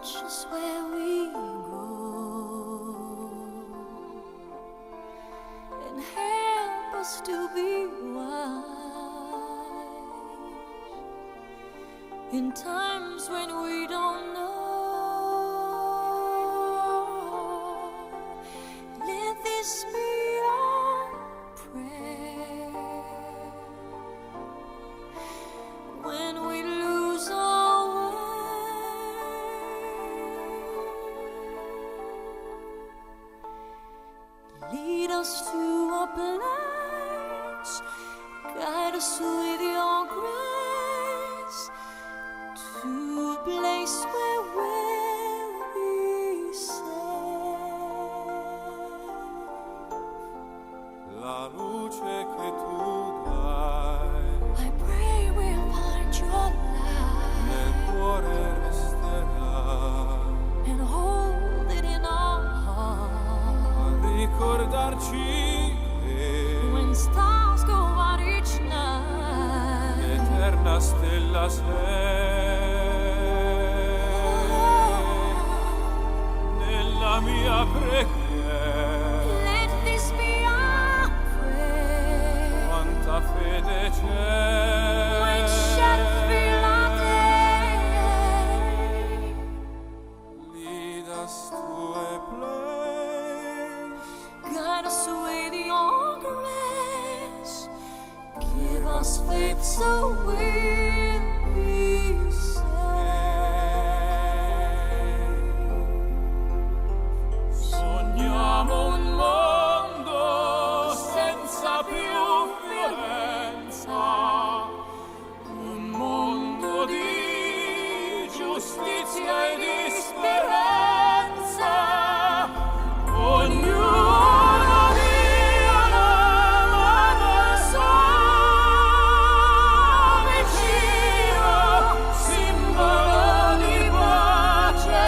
us where we go and help us to be wise in times when we don't know. Let this be our prayer when we lose our way. Lead us to a place, guide us with your grace, to a place where we'll be safe. La luce che tu dai I pray we'll find your light nel cuore resterà, and hold it in our heart. a ricordarci che When stars go out each night, l'eterna stella sei nella mia preghiera. let this be our prayer. Quanta fede When c'è shadows fill our day, lead us to a place guide us with your grace. Give us faith so we'll be safe. sogniamo un mondo senza più violenza, un mondo di giustizia e di speranza. Ognuno dia la mano al suo vicino, simbolo di pace,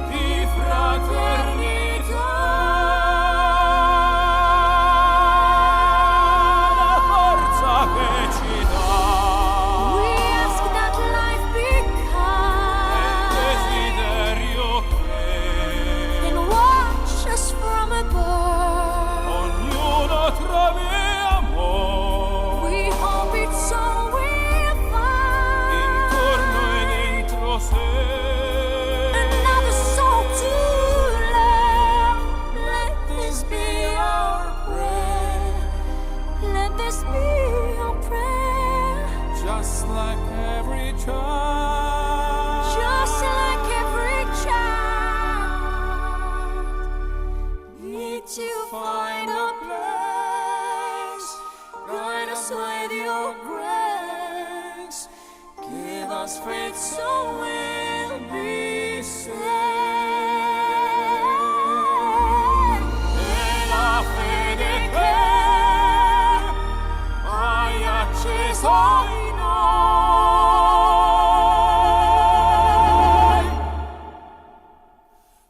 di fraternità. La forza che ci dà We ask that life be è il kind desiderio che and watch us from above. ognuno trovi amore We hope it's all we'll find. intorno e dentro sé. Another soul to love. Let this be our prayer. Let this be our prayer. Just like every child, Just like every child, need to find a place. Guide us with your grace. Give us faith so we'll be safe. e la fede che hai acceso in noi,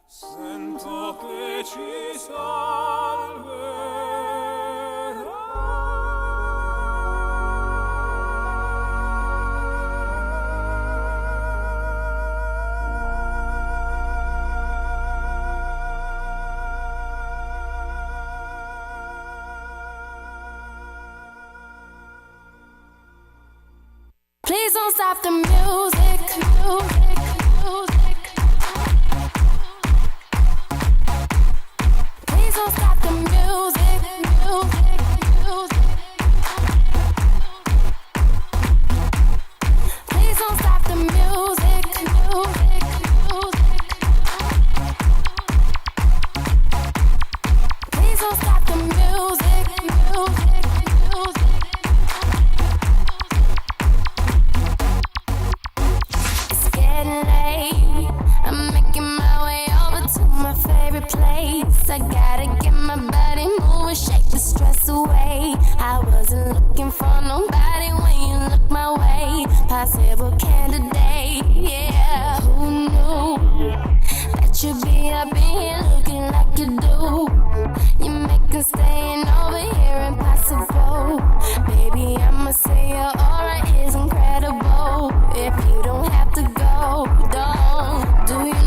sento che ci Please don't stop the music, music, music. Please don't stop the music, music, music. Please don't stop the music, music, music. Please don't stop the music, music, music. It's getting late. I'm making my way over to my favorite place. I gotta get my body moving, shake the stress away. I wasn't looking for nobody when you look my way. Possible candidate, yeah. Who knew that you'd be up in here looking like you do? You make us staying over here impossible. Baby, I'ma say your aura is incredible. If you don't have to go, don't do you?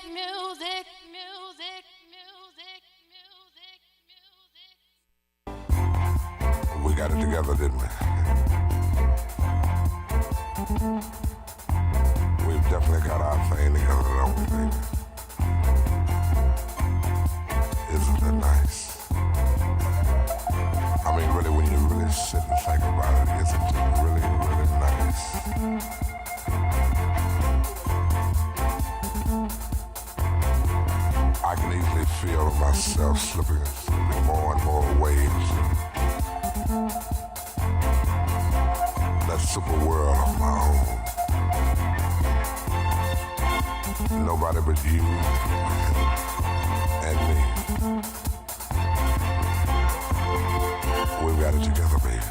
music. We got it together, didn't we? We've definitely got our thing together, don't we, baby? Isn't that nice? I mean, really, when you really sit and think about it, isn't it really, really nice? I can easily feel myself slipping more and more waves. That super world of my own. Nobody but you and me. We've got it together, baby.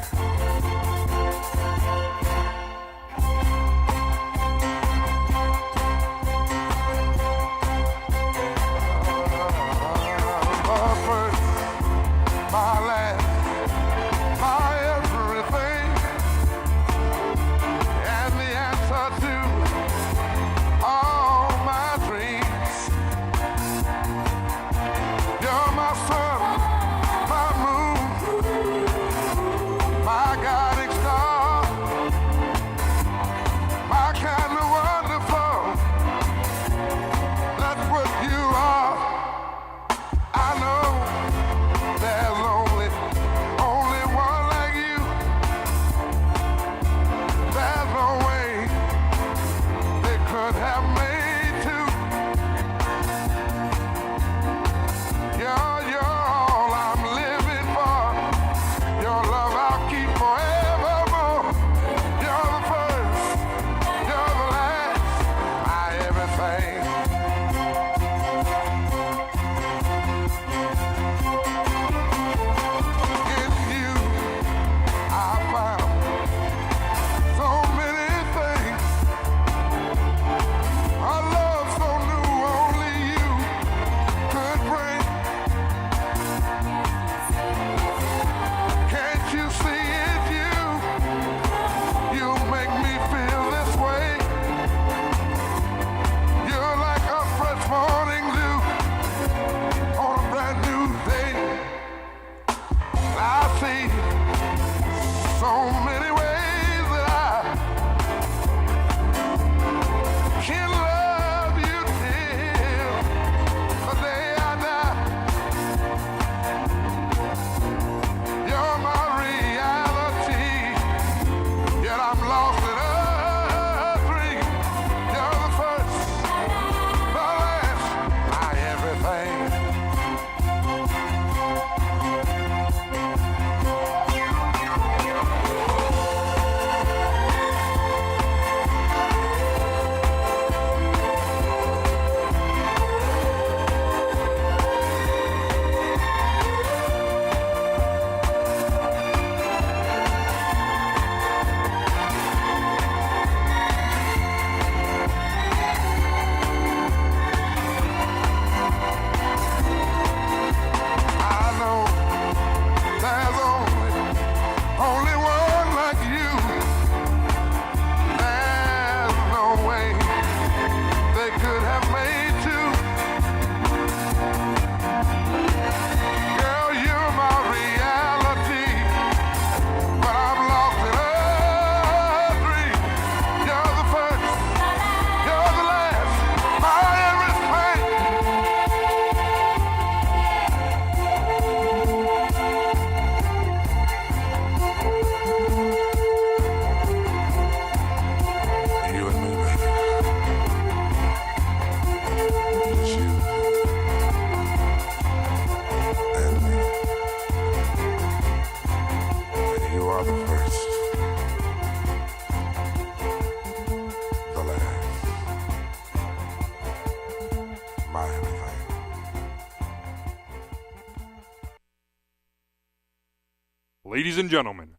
Ladies and gentlemen,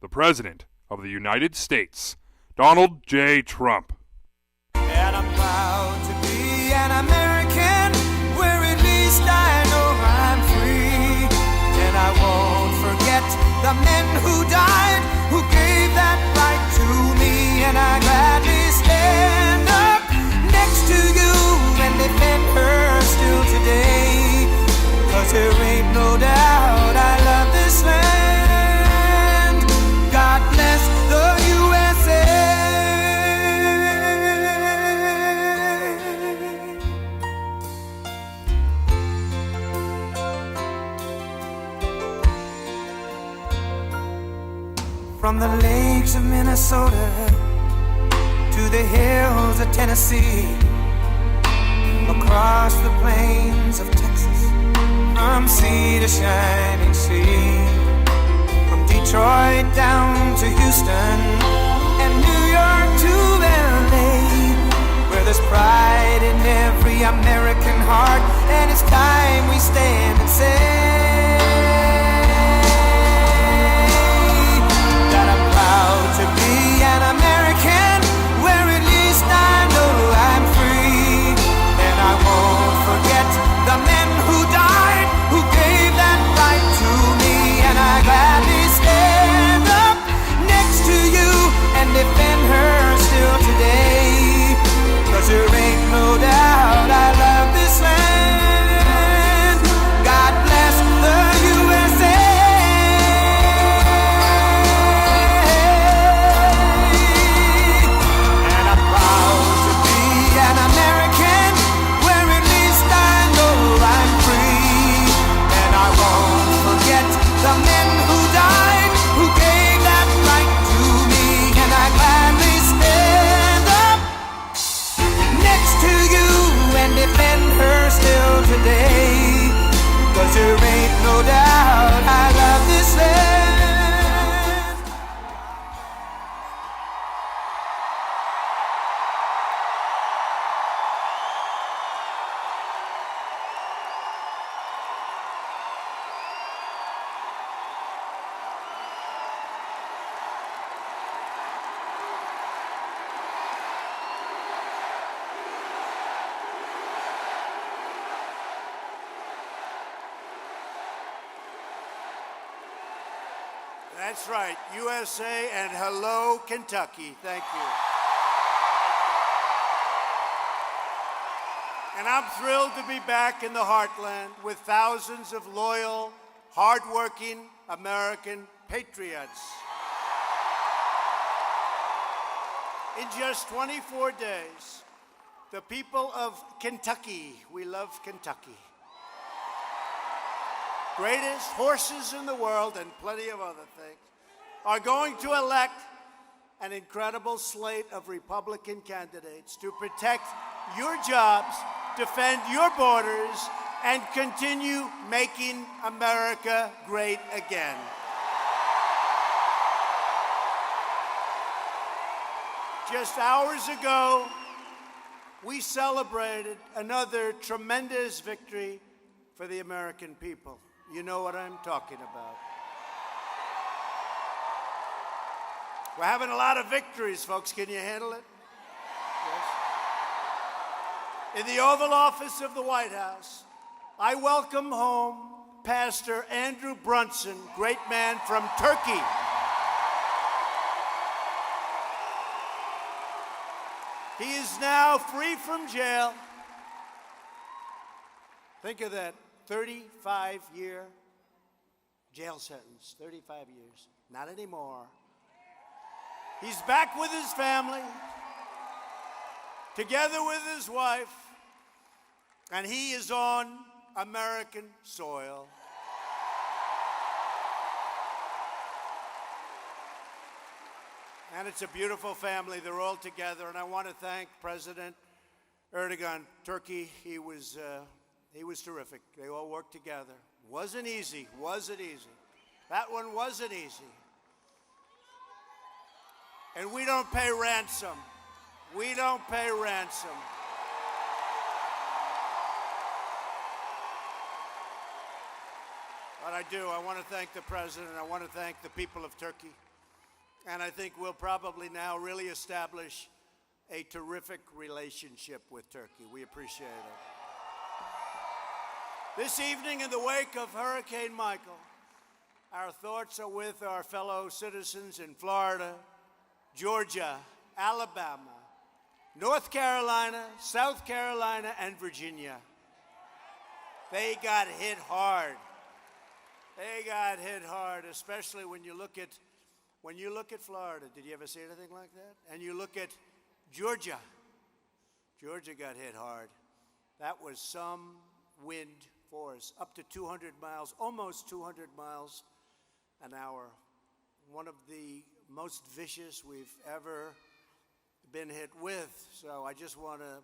the President of the United States, Donald J. Trump. And I'm proud to be an American, where at least I know I'm free. And I won't forget the men who died, who gave that right to me. And I gladly stand up next to you and defend From the lakes of Minnesota to the hills of Tennessee, across the plains of Texas, from sea to shining sea, from Detroit down to Houston and New York to LA, where there's pride in every American heart, and it's time we stand and say that I'm proud to be an American, where at least I know I'm free, and I won't forget the men who died, who gave that right to me, and I gladly stand up next to you and defend her still today, 'cause there ain't no doubt I love this land. God bless the USA. And I'm proud to be an American, where at least I know I'm free, and I won't forget the men who died, who gave that right to me, and I gladly stand up next to you and defend her still today, 'cause there ain't no doubt I love this land. That's right, USA and hello, Kentucky. Thank you. And I'm thrilled to be back in the heartland with thousands of loyal, hardworking American patriots. In just 24 days, the people of Kentucky, we love Kentucky, greatest horses in the world and plenty of other things, are going to elect an incredible slate of Republican candidates to protect your jobs, defend your borders, and continue making America great again. Just hours ago, we celebrated another tremendous victory for the American people. You know what I'm talking about. We're having a lot of victories, folks. Can you handle it? Yes. In the Oval Office of the White House, I welcome home Pastor Andrew Brunson, great man from Turkey. He is now free from jail. Think of that. 35-year jail sentence, 35 years. Not anymore. He's back with his family, together with his wife, and he is on American soil. And it's a beautiful family. They're all together, and I want to thank President Erdogan, Turkey. He was terrific. They all worked together. Wasn't easy. That one wasn't easy. And we don't pay ransom. We don't pay ransom. But I do. I want to thank the president. I want to thank the people of Turkey. And I think we'll probably now really establish a terrific relationship with Turkey. We appreciate it. This evening, in the wake of Hurricane Michael, our thoughts are with our fellow citizens in Florida, Georgia, Alabama, North Carolina, South Carolina, and Virginia. They got hit hard. They got hit hard, especially when you look at Florida. Did you ever see anything like that? And you look at Georgia. Georgia got hit hard. That was some wind force, up to 200 miles, almost 200 miles an hour one of the most vicious we've ever been hit with. So I just want to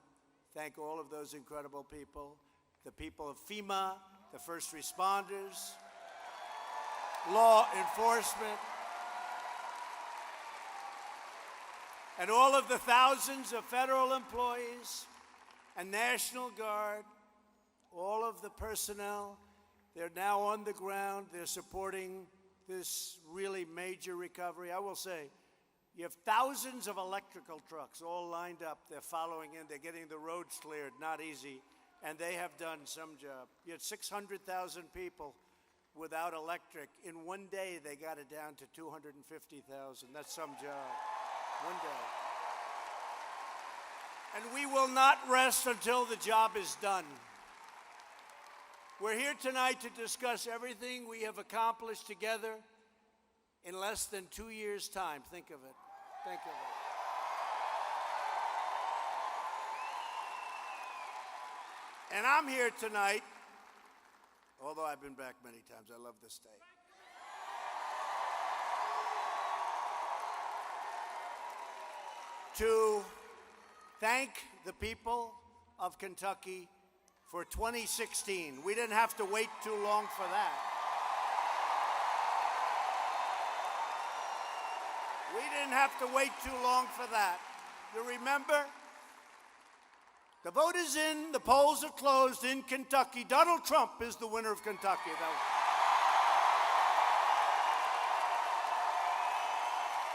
thank all of those incredible people, the people of FEMA, the first responders, law enforcement, and all of the thousands of federal employees and National Guard, all of the personnel. They're now on the ground. They're supporting this really major recovery. I will say, you have thousands of electrical trucks all lined up. They're following in. They're getting the roads cleared. Not easy. And they have done some job. You had 600,000 people without electric. In one day, they got it down to 250,000. That's some job. One day. And we will not rest until the job is done. We're here tonight to discuss everything we have accomplished together in less than 2 years' time. Think of it. Think of it. And I'm here tonight, although I've been back many times. I love this state. To thank the people of Kentucky for 2016. We didn't have to wait too long for that. We didn't have to wait too long for that. You remember? The vote is in, the polls are closed in Kentucky. Donald Trump is the winner of Kentucky.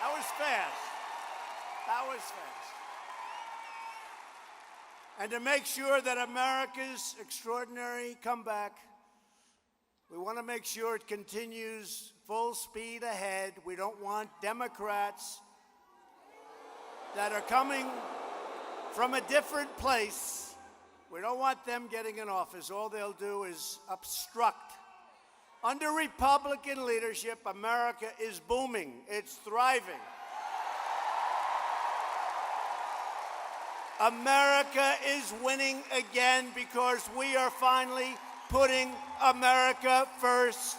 That was fast. That was fast. And to make sure that America's extraordinary comeback, we want to make sure it continues full speed ahead. We don't want Democrats that are coming from a different place. We don't want them getting in office. All they'll do is obstruct. Under Republican leadership, America is booming. It's thriving. America is winning again because we are finally putting America first.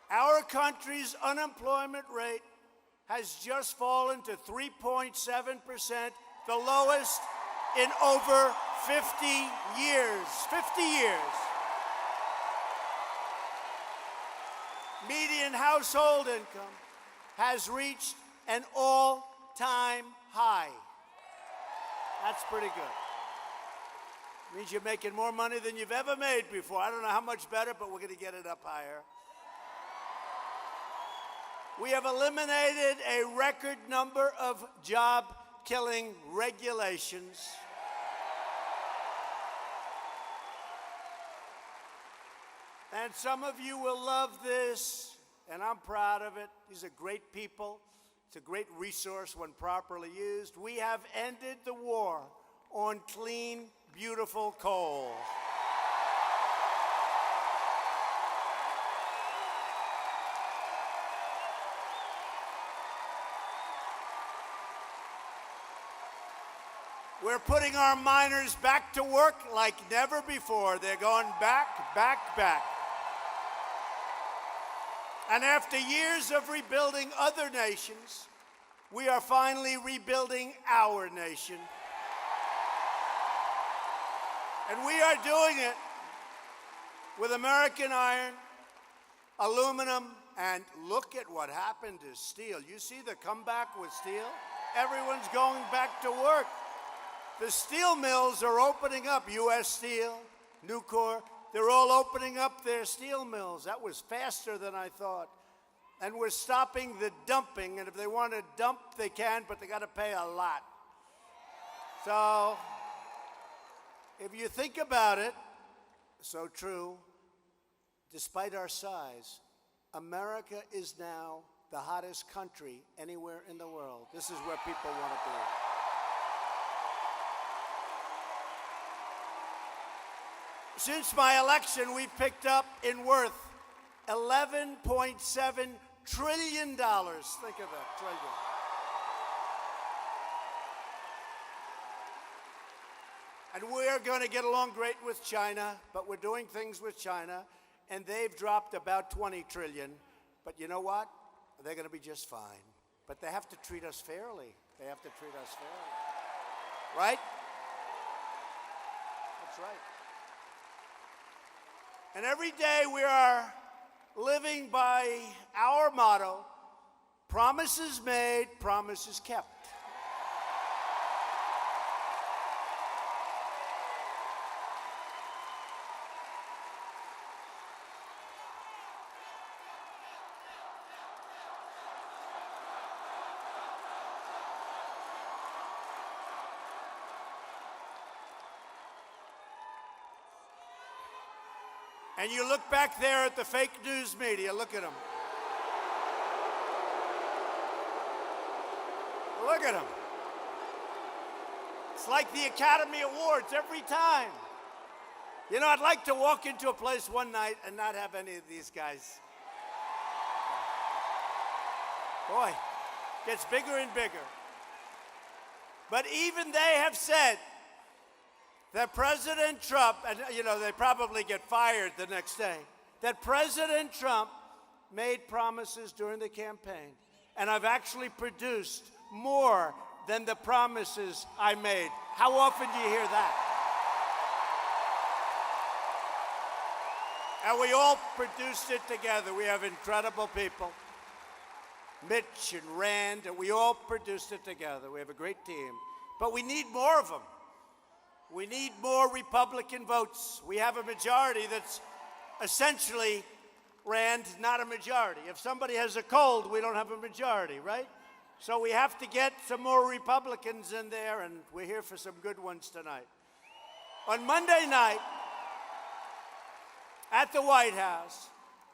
Our country's unemployment rate has just fallen to 3.7%, the lowest in over 50 years. 50 years. Median household income has reached an all-time high. That's pretty good. Means you're making more money than you've ever made before. I don't know how much better, but we're going to get it up higher. We have eliminated a record number of job-killing regulations. And some of you will love this, and I'm proud of it. These are great people. It's a great resource when properly used. We have ended the war on clean, beautiful coal. We're putting our miners back to work like never before. They're going back, back, back. And after years of rebuilding other nations, we are finally rebuilding our nation. And we are doing it with American iron, aluminum, and look at what happened to steel. You see the comeback with steel? Everyone's going back to work. The steel mills are opening up. U.S. Steel, Nucor, they're all opening up their steel mills. That was faster than I thought. And we're stopping the dumping. And if they want to dump, they can, but they got to pay a lot. So if you think about it, so true, despite our size, America is now the hottest country anywhere in the world. This is where people want to be. Since my election, we've picked up in worth $11.7 trillion. Think of that, trillion. And we're going to get along great with China, but we're doing things with China, and they've dropped about 20 trillion. But you know what? They're going to be just fine. But they have to treat us fairly. They have to treat us fairly. Right? That's right. And every day we are living by our motto, promises made, promises kept. And you look back there at the fake news media, look at them. Look at them. It's like the Academy Awards every time. You know, I'd like to walk into a place one night and not have any of these guys. Boy, gets bigger and bigger. But even they have said that President Trump, and you know, they probably get fired the next day, that President Trump made promises during the campaign, and I've actually produced more than the promises I made. How often do you hear that? And we all produced it together. We have incredible people, Mitch and Rand, and we all produced it together. We have a great team, but we need more of them. We need more Republican votes. We have a majority that's essentially, Rand, not a majority. If somebody has a cold, we don't have a majority, right? So we have to get some more Republicans in there, and we're here for some good ones tonight. On Monday night, at the White House,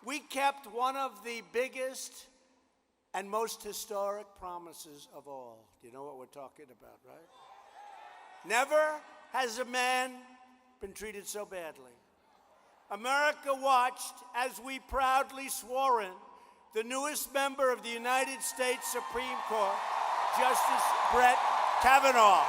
we kept one of the biggest and most historic promises of all. Do you know what we're talking about, right? Never has a man been treated so badly. America watched as we proudly swore in the newest member of the United States Supreme Court, Justice Brett Kavanaugh.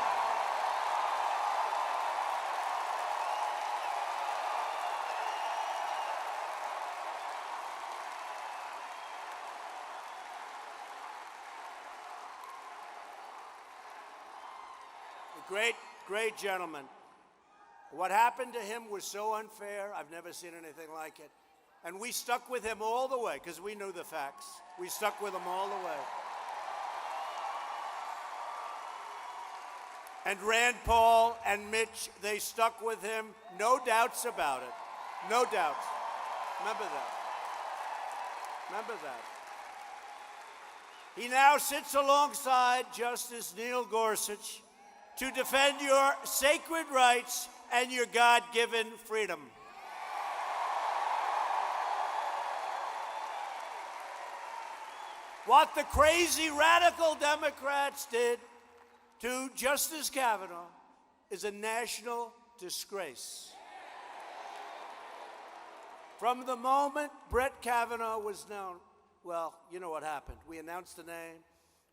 Great gentleman. What happened to him was so unfair. I've never seen anything like it. And we stuck with him all the way because we knew the facts. We stuck with him all the way. And Rand Paul and Mitch, they stuck with him. No doubts about it. No doubts. Remember that. Remember that. He now sits alongside Justice Neil Gorsuch to defend your sacred rights and your God-given freedom. What the crazy radical Democrats did to Justice Kavanaugh is a national disgrace. From the moment Brett Kavanaugh was known, well, you know what happened. We announced the name,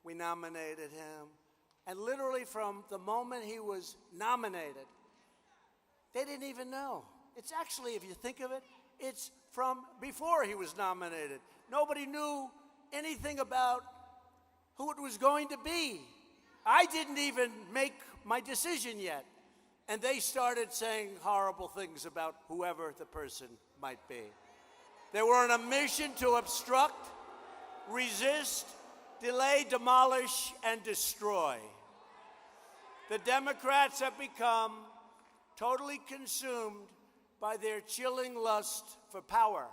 we nominated him, and literally from the moment he was nominated, they didn't even know. It's actually, if you think of it, it's from before he was nominated. Nobody knew anything about who it was going to be. I didn't even make my decision yet. And they started saying horrible things about whoever the person might be. They were on a mission to obstruct, resist, delay, demolish, and destroy. The Democrats have become totally consumed by their chilling lust for power.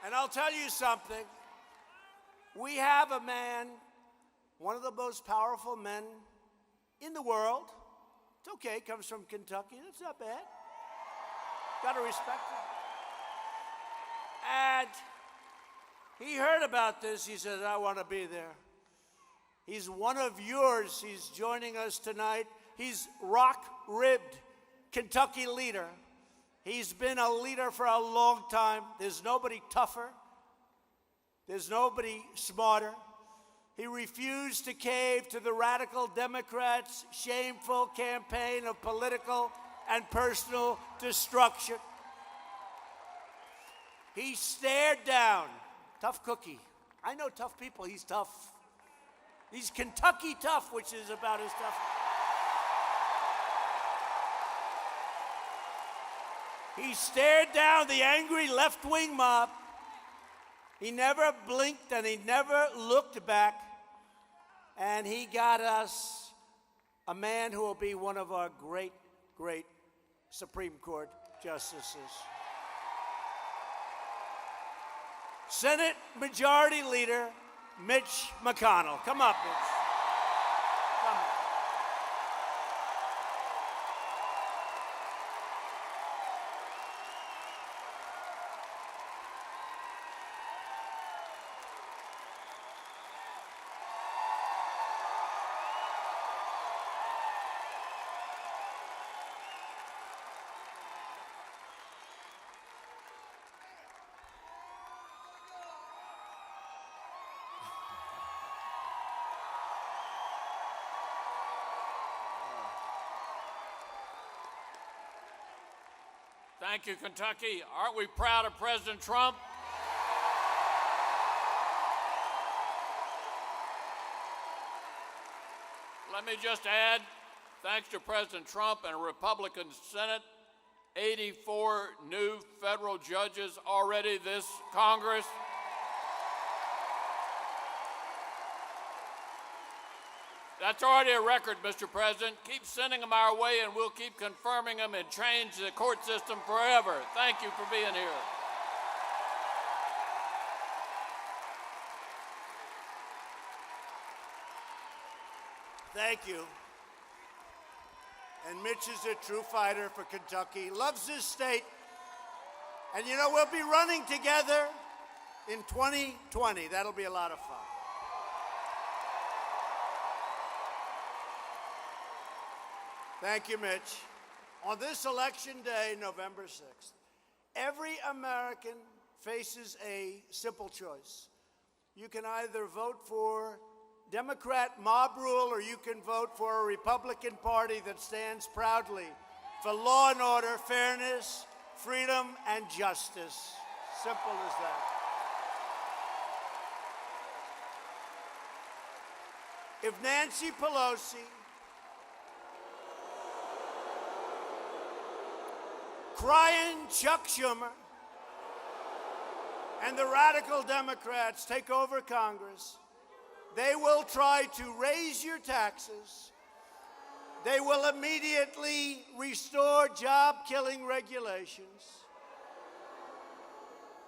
And I'll tell you something. We have a man, one of the most powerful men in the world. It's okay, comes from Kentucky. That's not bad. Got to respect him. And he heard about this. He said, I want to be there. He's one of yours. He's joining us tonight. He's rock-ribbed Kentucky leader. He's been a leader for a long time. There's nobody tougher. There's nobody smarter. He refused to cave to the radical Democrats' shameful campaign of political and personal destruction. He stared down. Tough cookie. I know tough people. He's tough. He's Kentucky tough, which is about as tough. He stared down the angry left-wing mob. He never blinked and he never looked back. And he got us a man who will be one of our great, great Supreme Court justices. Senate Majority Leader Mitch McConnell. Come up, Mitch. Come up. Thank you, Kentucky. Aren't we proud of President Trump? Let me just add, thanks to President Trump and a Republican Senate, 84 new federal judges already this Congress. That's already a record, Mr. President. Keep sending them our way, and we'll keep confirming them and change the court system forever. Thank you for being here. Thank you. And Mitch is a true fighter for Kentucky, loves his state. And you know, we'll be running together in 2020. That'll be a lot of fun. Thank you, Mitch. On this election day, November 6th, every American faces a simple choice. You can either vote for Democrat mob rule, or you can vote for a Republican Party that stands proudly for law and order, fairness, freedom, and justice. Simple as that. If Nancy Pelosi crying Chuck Schumer and the radical Democrats take over Congress, they will try to raise your taxes. They will immediately restore job-killing regulations.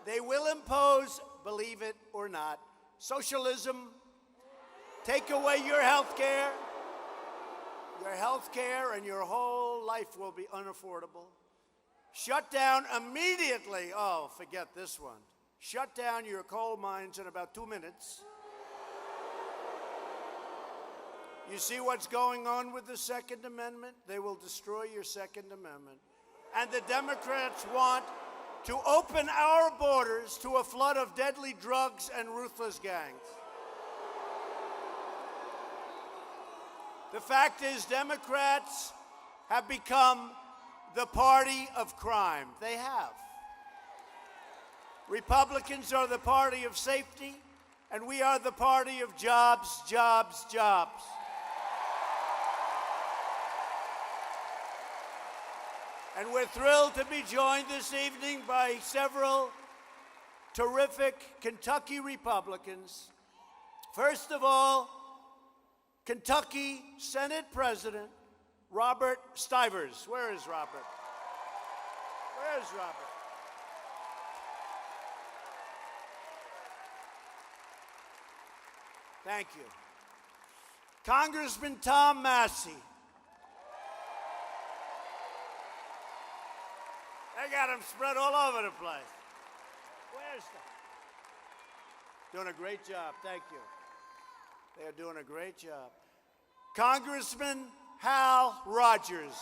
They will impose, believe it or not, socialism, take away your health care. Your health care and your whole life will be unaffordable. Shut down immediately. Oh, forget this one. Shut down your coal mines in about 2 minutes. You see what's going on with the Second Amendment? They will destroy your Second Amendment. And the Democrats want to open our borders to a flood of deadly drugs and ruthless gangs. The fact is, Democrats have become the party of crime. They have. Republicans are the party of safety, and we are the party of jobs, jobs, jobs. And we're thrilled to be joined this evening by several terrific Kentucky Republicans. First of all, Kentucky Senate President Robert Stivers. Where is Robert? Where's Robert? Thank you. Congressman Tom Massey. They got him spread all over the place. Where's the? Doing a great job. Thank you. They are doing a great job. Congressman Hal Rogers.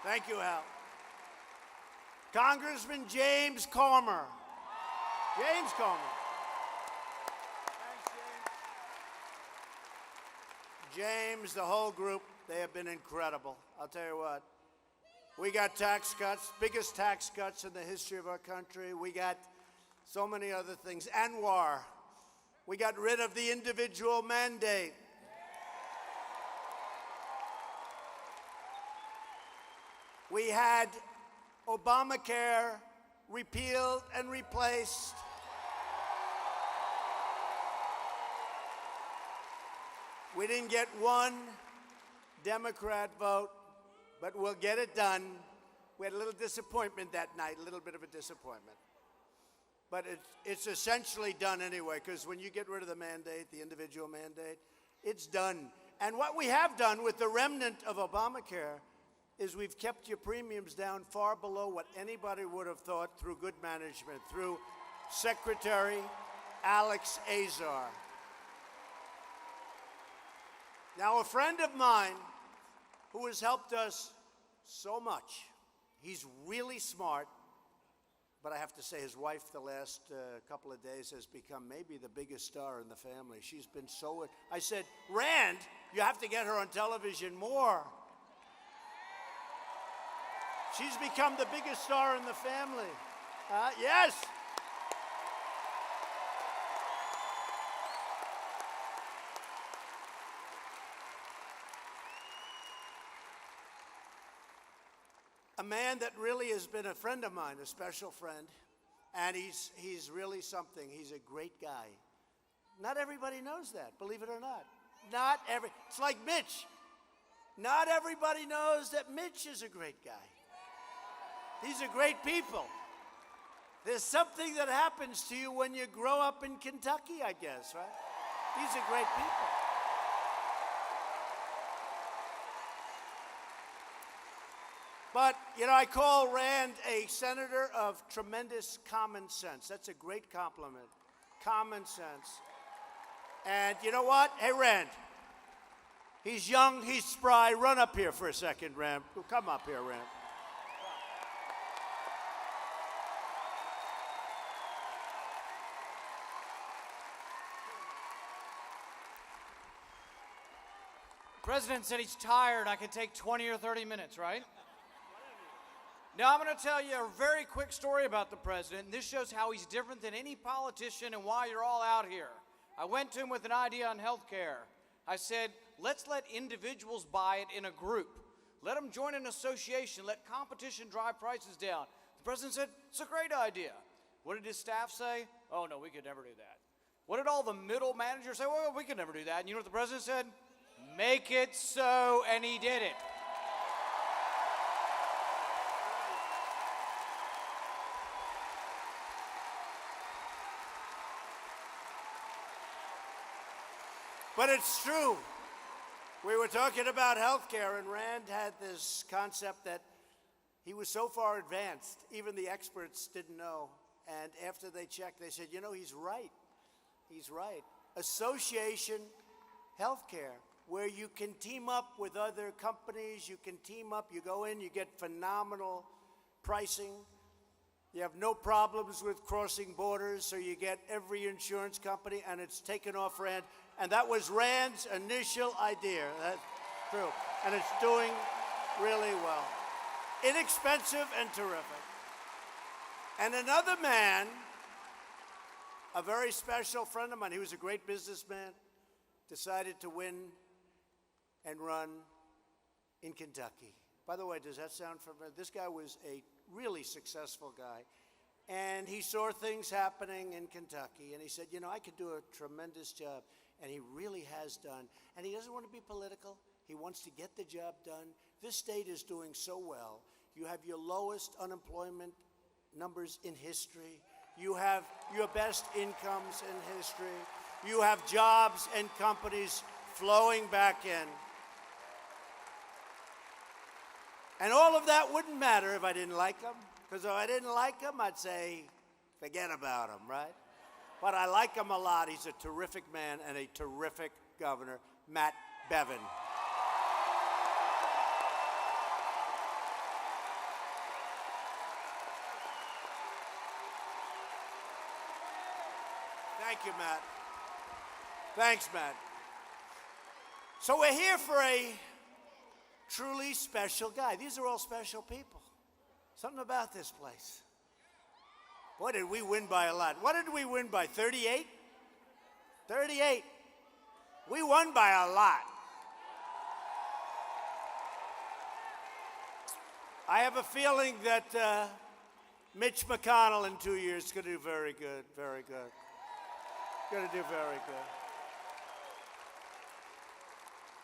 Thank you, Hal. Congressman James Comer. James Comer. Thanks, James. James, the whole group, they have been incredible. I'll tell you what. We got tax cuts, biggest tax cuts in the history of our country. We got so many other things. Anwar. We got rid of the individual mandate. We had Obamacare repealed and replaced. We didn't get one Democrat vote, but we'll get it done. We had a little disappointment that night, a little bit of a disappointment. But it's essentially done anyway, because when you get rid of the mandate, the individual mandate, it's done. And what we have done with the remnant of Obamacare is we've kept your premiums down far below what anybody would have thought through good management, through Secretary Alex Azar. Now, a friend of mine who has helped us so much, he's really smart, but I have to say his wife the last couple of days has become maybe the biggest star in the family. She's been so, I said, Rand, you have to get her on television more. She's become the biggest star in the family. Yes. A man that really has been a friend of mine, a special friend, and he's really something. He's a great guy. Not everybody knows that, believe it or not. It's like Mitch. Not everybody knows that Mitch is a great guy. These are great people. There's something that happens to you when you grow up in Kentucky, I guess, right? These are great people. But, you know, I call Rand a senator of tremendous common sense. That's a great compliment. Common sense. And you know what? Hey, Rand. He's young, he's spry. Run up here for a second, Rand. Come up here, Rand. The president said he's tired. I could take 20 or 30 minutes, right? Now, I'm going to tell you a very quick story about the president, and this shows how he's different than any politician and why you're all out here. I went to him with an idea on health care. I said, let's let individuals buy it in a group. Let them join an association. Let competition drive prices down. The president said, it's a great idea. What did his staff say? Oh, no, we could never do that. What did all the middle managers say? Well, we could never do that. And you know what the president said? Make it so, and he did it. But it's true. We were talking about health care, and Rand had this concept that he was so far advanced, even the experts didn't know. And after they checked, they said, you know, he's right. He's right. Association health care, where you can team up with other companies, you can team up, you go in, you get phenomenal pricing. You have no problems with crossing borders, so you get every insurance company, and it's taken off Rand. And that was Rand's initial idea. That's true. And it's doing really well. Inexpensive and terrific. And another man, a very special friend of mine, he was a great businessman, decided to win and run in Kentucky. By the way, does that sound familiar? This guy was a really successful guy. And he saw things happening in Kentucky, and he said, you know, I could do a tremendous job. And he really has done. And he doesn't want to be political. He wants to get the job done. This state is doing so well. You have your lowest unemployment numbers in history. You have your best incomes in history. You have jobs and companies flowing back in. And all of that wouldn't matter if I didn't like him, because if I didn't like him, I'd say, forget about him, right? But I like him a lot. He's a terrific man and a terrific governor, Matt Bevin. Thank you, Matt. Thanks, Matt. So we're here for a truly special guy. These are all special people. Something about this place. Boy, did we win by a lot. What did we win by, 38? 38. We won by a lot. I have a feeling that Mitch McConnell in 2 years is going to do very good, very good. Going to do very good.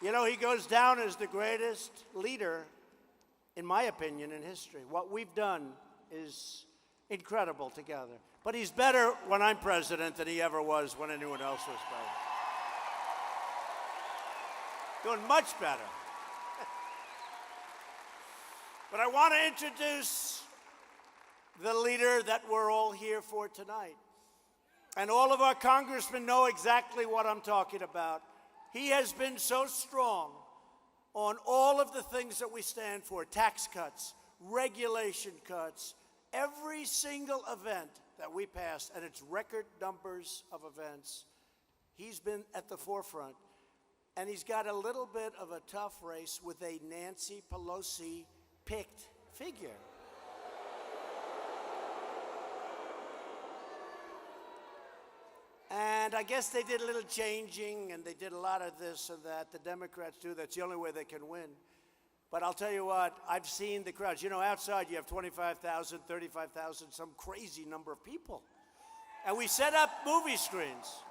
You know, he goes down as the greatest leader, in my opinion, in history. What we've done is incredible together. But he's better when I'm president than he ever was when anyone else was president. Doing much better. But I want to introduce the leader that we're all here for tonight. And all of our congressmen know exactly what I'm talking about. He has been so strong on all of the things that we stand for, tax cuts, regulation cuts, every single event that we passed, and it's record numbers of events, he's been at the forefront. And he's got a little bit of a tough race with a Nancy Pelosi picked figure. And I guess they did a little changing, and they did a lot of this and that. The Democrats do. That's the only way they can win. But I'll tell you what, I've seen the crowds. You know, outside you have 25,000, 35,000, some crazy number of people. And we set up movie screens.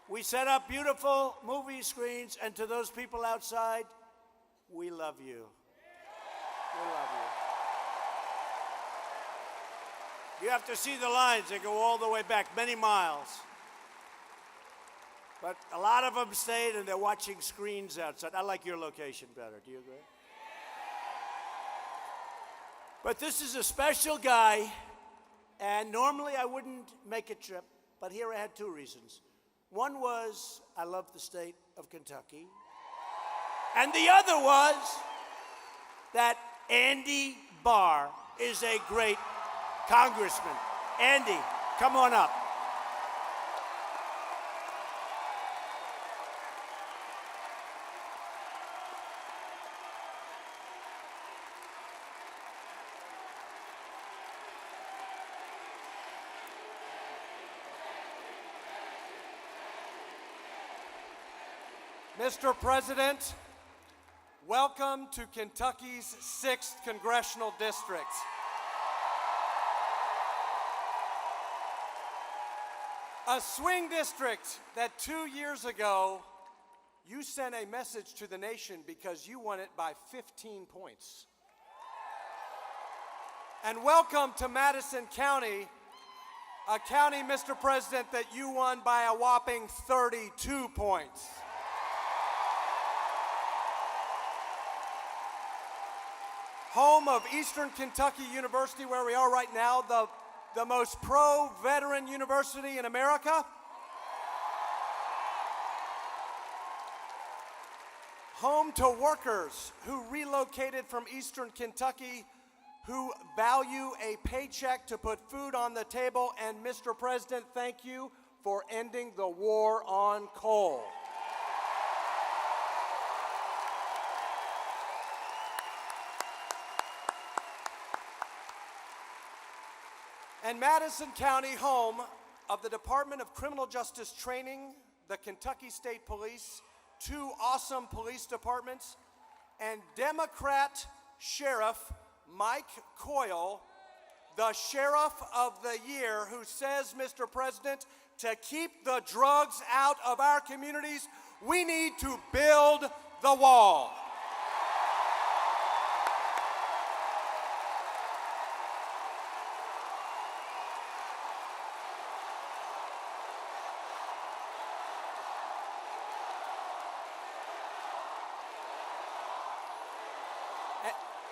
We set up beautiful movie screens, and to those people outside, we love you. We love you. You have to see the lines. They go all the way back, many miles. But a lot of them stayed, and they're watching screens outside. I like your location better. Do you agree? But this is a special guy, and normally I wouldn't make a trip, but here I had two reasons. One was I love the state of Kentucky, and the other was that Andy Barr is a great congressman. Andy, come on up. Mr. President, welcome to Kentucky's 6th Congressional District. A swing district that 2 years ago, you sent a message to the nation because you won it by 15 points. And welcome to Madison County, a county, Mr. President, that you won by a whopping 32 points. Home of Eastern Kentucky University, where we are right now, the most pro-veteran university in America. Home to workers who relocated from Eastern Kentucky, who value a paycheck to put food on the table. And Mr. President, thank you for ending the war on coal. And Madison County, home of the Department of Criminal Justice Training, the Kentucky State Police, two awesome police departments, and Democrat Sheriff Mike Coyle, the Sheriff of the Year, who says, Mr. President, to keep the drugs out of our communities, we need to build the wall.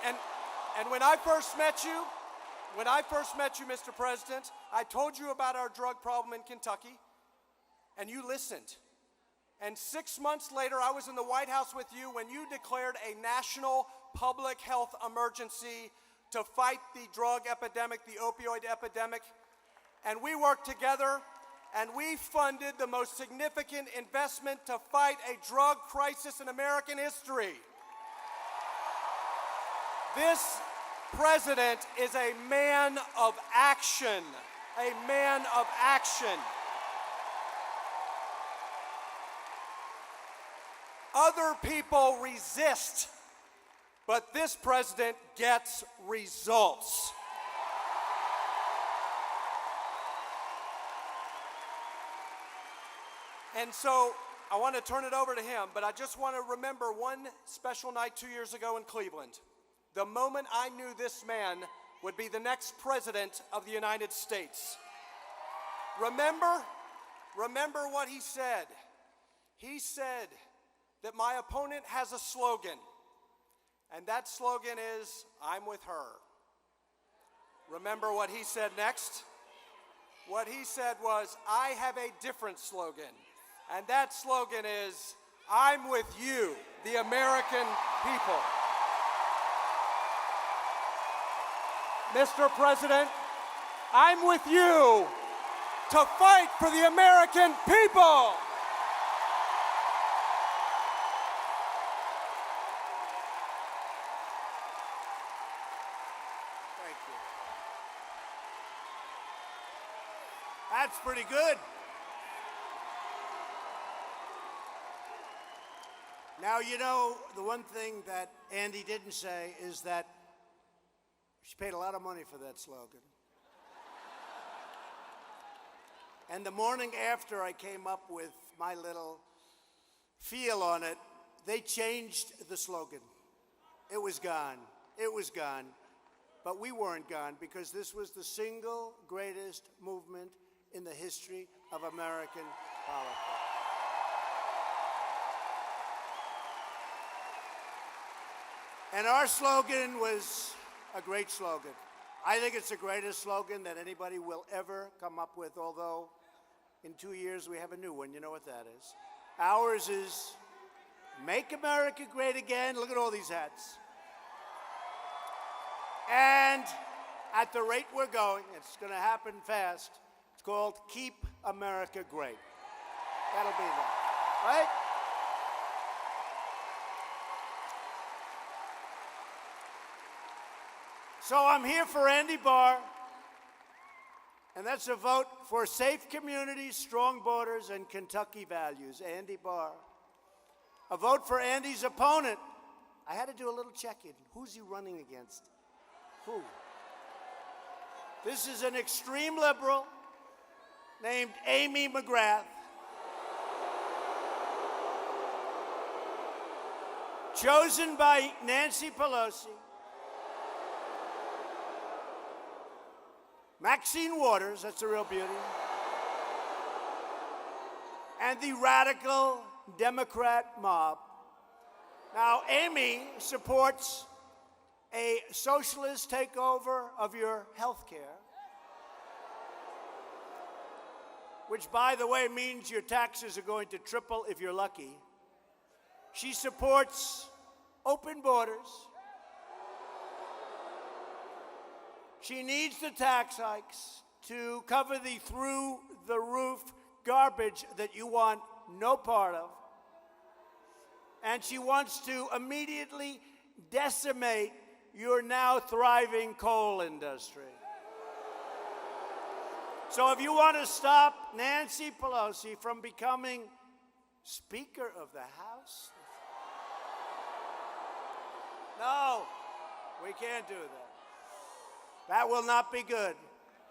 And And when I first met you, Mr. President, I told you about our drug problem in Kentucky, and you listened. And 6 months later, I was in the White House with you when you declared a national public health emergency to fight the drug epidemic, the opioid epidemic. And we worked together, and we funded the most significant investment to fight a drug crisis in American history. This president is a man of action, a man of action. Other people resist, but this president gets results. And so I want to turn it over to him, but I just want to remember one special night 2 years ago in Cleveland. The moment I knew this man would be the next president of the United States. Remember what he said. He said that my opponent has a slogan, and that slogan is, "I'm with her." Remember what he said next? What he said was, "I have a different slogan, and that slogan is, I'm with you, the American people." Mr. President, I'm with you to fight for the American people. Thank you. That's pretty good. Now, you know, the one thing that Andy didn't say is that she paid a lot of money for that slogan. And the morning after I came up with my little feel on it, they changed the slogan. It was gone. It was gone. But we weren't gone, because this was the single greatest movement in the history of American politics. And our slogan was a great slogan. I think it's the greatest slogan that anybody will ever come up with, although in 2 years we have a new one. You know what that is. Ours is Make America Great Again. Look at all these hats. And at the rate we're going, it's going to happen fast. It's called Keep America Great. That'll be that, right? So I'm here for Andy Barr, and that's a vote for safe communities, strong borders, and Kentucky values. Andy Barr. A vote for Andy's opponent. I had to do a little check-in. Who's he running against? Who? This is an extreme liberal named Amy McGrath. Chosen by Nancy Pelosi. Maxine Waters, that's the real beauty. And the radical Democrat mob. Now, Amy supports a socialist takeover of your health care, which, by the way, means your taxes are going to triple if you're lucky. She supports open borders. She needs the tax hikes to cover the through-the-roof garbage that you want no part of. And she wants to immediately decimate your now thriving coal industry. So if you want to stop Nancy Pelosi from becoming Speaker of the House, no, we can't do that. That will not be good.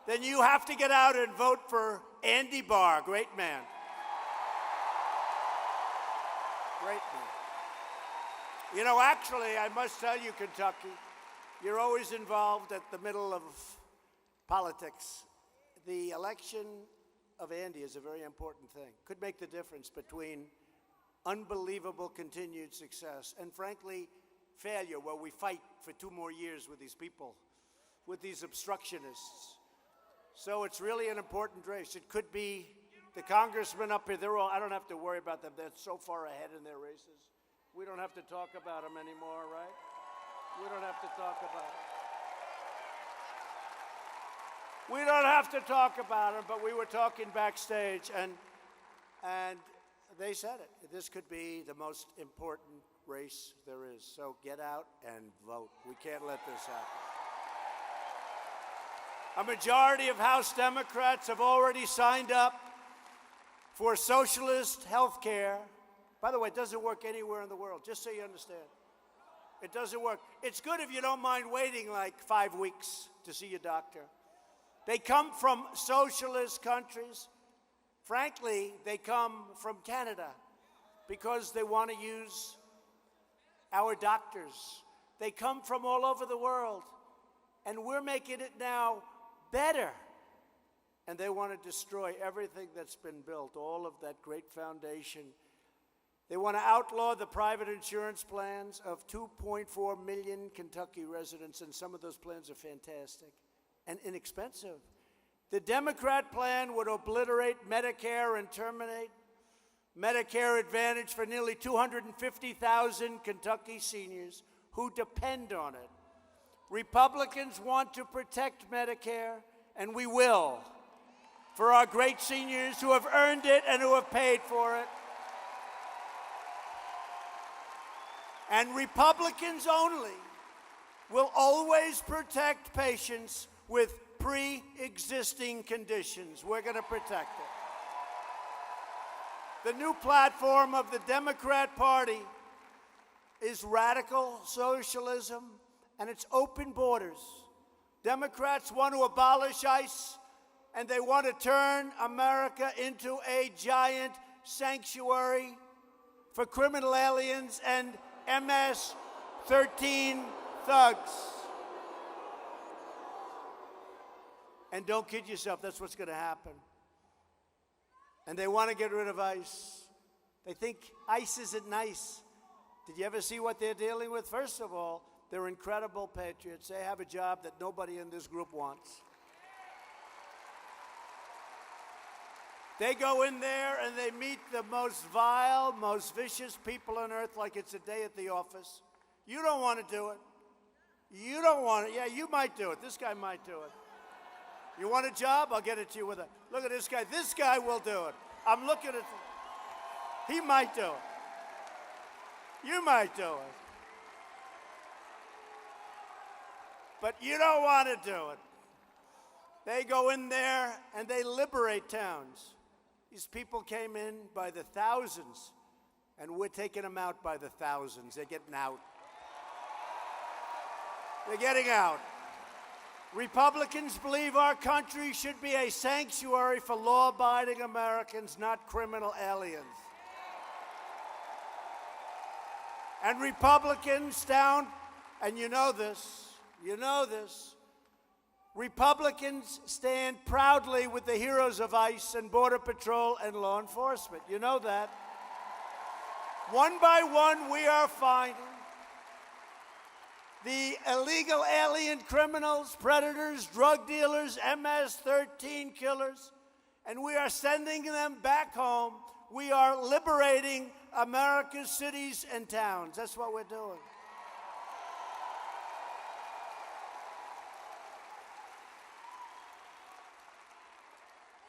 Then you have to get out and vote for Andy Barr, great man. Great man. You know, actually, I must tell you, Kentucky, you're always involved at the middle of politics. The election of Andy is a very important thing. Could make the difference between unbelievable continued success and, frankly, failure where we fight for 2 more years with these people, with these obstructionists. So it's really an important race. It could be the congressmen up here. I don't have to worry about them. They're so far ahead in their races. We don't have to talk about them anymore, right? We don't have to talk about them. We don't have to talk about them, but we were talking backstage, and they said it. This could be the most important race there is. So get out and vote. We can't let this happen. A majority of House Democrats have already signed up for socialist health care. By the way, it doesn't work anywhere in the world, just so you understand. It doesn't work. It's good if you don't mind waiting like 5 weeks to see your doctor. They come from socialist countries. Frankly, they come from Canada because they want to use our doctors. They come from all over the world, and we're making it now better. And they want to destroy everything that's been built, all of that great foundation. They want to outlaw the private insurance plans of 2.4 million Kentucky residents, and some of those plans are fantastic and inexpensive. The Democrat plan would obliterate Medicare and terminate Medicare Advantage for nearly 250,000 Kentucky seniors who depend on it. Republicans want to protect Medicare, and we will, for our great seniors who have earned it and who have paid for it. And Republicans only will always protect patients with pre-existing conditions. We're going to protect it. The new platform of the Democrat Party is radical socialism, and it's open borders. Democrats want to abolish ICE, and they want to turn America into a giant sanctuary for criminal aliens and MS-13 thugs. And don't kid yourself, that's what's going to happen. And they want to get rid of ICE. They think ICE isn't nice. Did you ever see what they're dealing with? First of all, they're incredible patriots. They have a job that nobody in this group wants. They go in there and they meet the most vile, most vicious people on earth like it's a day at the office. You don't want to do it. You don't want it. Yeah, you might do it. This guy might do it. You want a job? I'll get it to you with a, look at this guy. This guy will do it. I'm looking at, he might do it. You might do it. But you don't want to do it. They go in there and they liberate towns. These people came in by the thousands, and we're taking them out by the thousands. They're getting out. They're getting out. Republicans believe our country should be a sanctuary for law-abiding Americans, not criminal aliens. And Republicans down, and you know this, Republicans stand proudly with the heroes of ICE and Border Patrol and law enforcement. You know that. One by one, we are finding the illegal alien criminals, predators, drug dealers, MS-13 killers, and we are sending them back home. We are liberating America's cities and towns. That's what we're doing.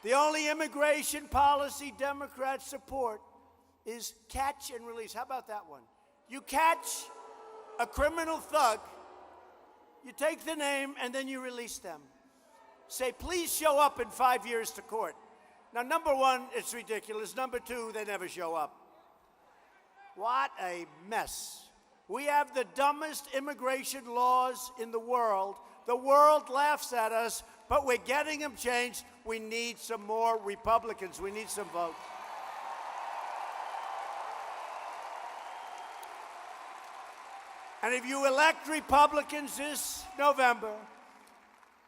The only immigration policy Democrats support is catch and release. How about that one? You catch a criminal thug, you take the name, and then you release them. Say, please show up in 5 years to court. Now, number one, it's ridiculous. Number two, they never show up. What a mess. We have the dumbest immigration laws in the world. The world laughs at us, but we're getting them changed. We need some more Republicans. We need some votes. And if you elect Republicans this November,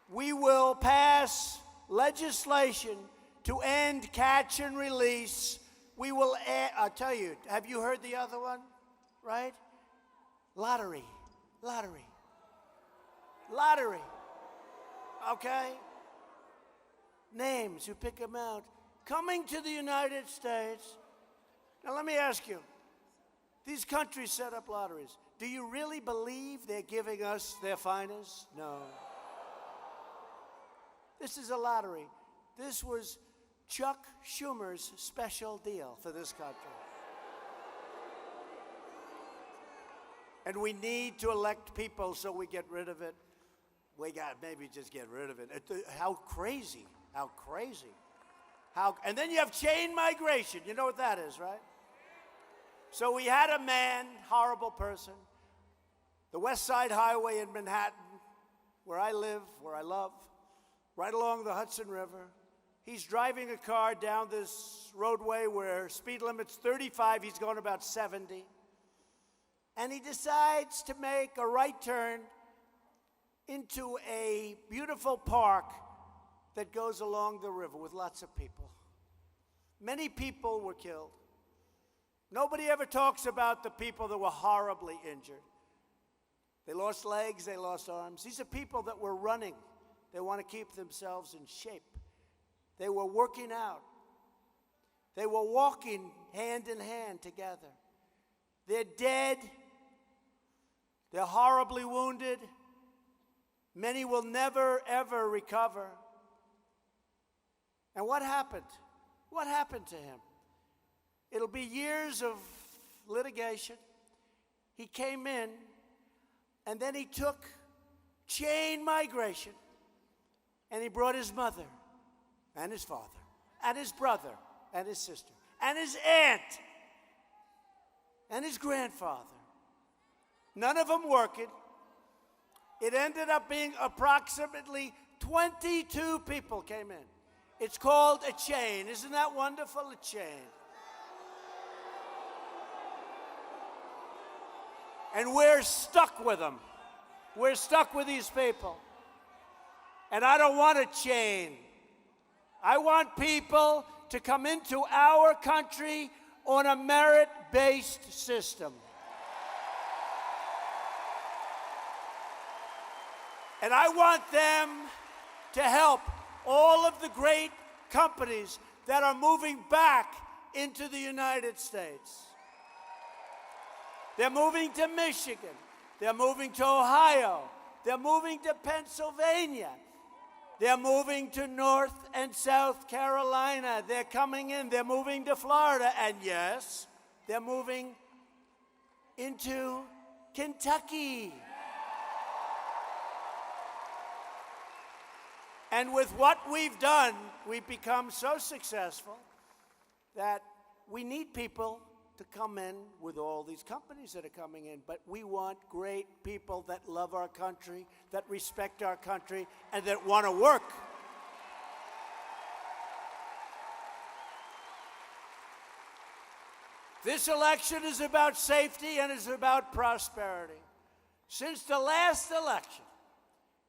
we will pass legislation to end catch and release. We will add, I'll tell you, have you heard the other one? Right? Lottery. Okay? Names, you pick them out. Coming to the United States. Now let me ask you, these countries set up lotteries. Do you really believe they're giving us their finest? No. This is a lottery. This was Chuck Schumer's special deal for this country. And we need to elect people so we get rid of it. We got maybe just get rid of it. How crazy. And then you have chain migration. You know what that is, right? So we had a man, horrible person, the West Side Highway in Manhattan, where I live, where I love, right along the Hudson River. He's driving a car down this roadway where speed limit's 35, he's going about 70. And he decides to make a right turn into a beautiful park that goes along the river with lots of people. Many people were killed. Nobody ever talks about the people that were horribly injured. They lost legs, they lost arms. These are people that were running. They want to keep themselves in shape. They were working out. They were walking hand in hand together. They're dead. They're horribly wounded. Many will never, ever recover. And what happened? What happened to him? It'll be years of litigation. He came in, and then he took chain migration, and he brought his mother, and his father, and his brother, and his sister, and his aunt, and his grandfather. None of them working. It ended up being approximately 22 people came in. It's called a chain. Isn't that wonderful? A chain. And we're stuck with them. We're stuck with these people. And I don't want a chain. I want people to come into our country on a merit-based system. And I want them to help all of the great companies that are moving back into the United States. They're moving to Michigan. They're moving to Ohio. They're moving to Pennsylvania. They're moving to North and South Carolina. They're coming in. They're moving to Florida. And yes, they're moving into Kentucky. And with what we've done, we've become so successful that we need people to come in with all these companies that are coming in. But we want great people that love our country, that respect our country, and that want to work. This election is about safety and is about prosperity. Since the last election,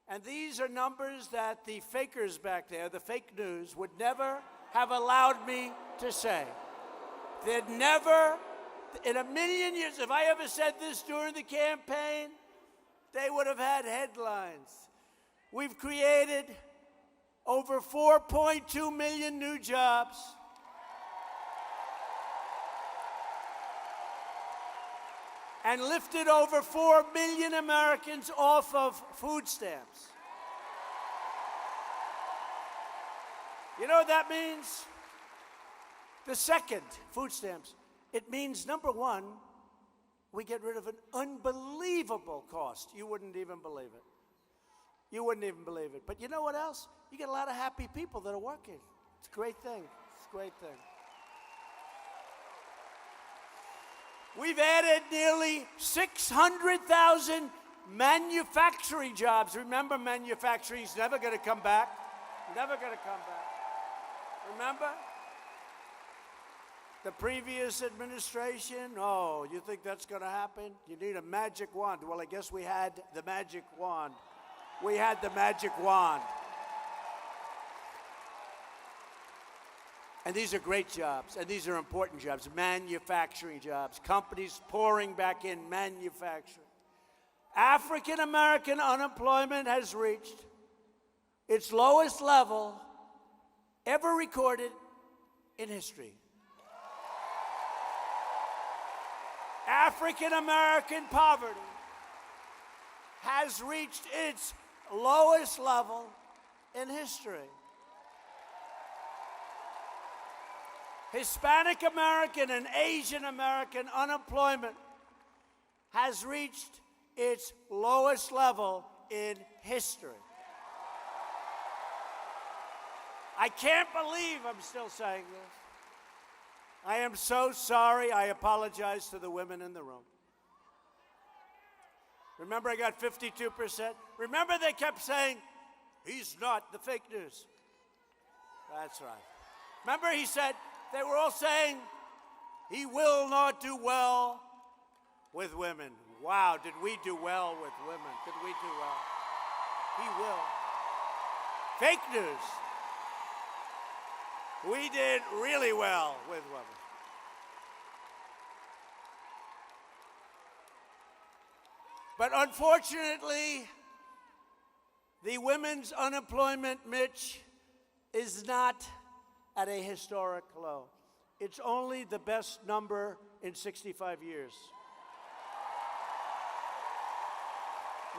and these are numbers that the fakers back there, the fake news, would never have allowed me to say. They'd never, in a million years, if I ever said this during the campaign, they would have had headlines. We've created over 4.2 million new jobs. And lifted over 4 million Americans off of food stamps. You know what that means? The second, food stamps. It means, number one, we get rid of an unbelievable cost. You wouldn't even believe it. You wouldn't even believe it. But you know what else? You get a lot of happy people that are working. It's a great thing. It's a great thing. We've added nearly 600,000 manufacturing jobs. Remember, manufacturing's never going to come back. Never going to come back. Remember? The previous administration, oh, you think that's going to happen? You need a magic wand. Well, I guess we had the magic wand. We had the magic wand. And these are great jobs, and these are important jobs, manufacturing jobs, companies pouring back in manufacturing. African American unemployment has reached its lowest level ever recorded in history. African American poverty has reached its lowest level in history. Hispanic American and Asian American unemployment has reached its lowest level in history. I can't believe I'm still saying this. I am so sorry. I apologize to the women in the room. Remember, I got 52%. Remember, they kept saying, he's not the fake news. That's right. Remember, he said, they were all saying, he will not do well with women. Wow, did we do well with women? Did we do well? He will. Fake news. We did really well with women. But unfortunately, the women's unemployment, Mitch, is not at a historic low. It's only the best number in 65 years.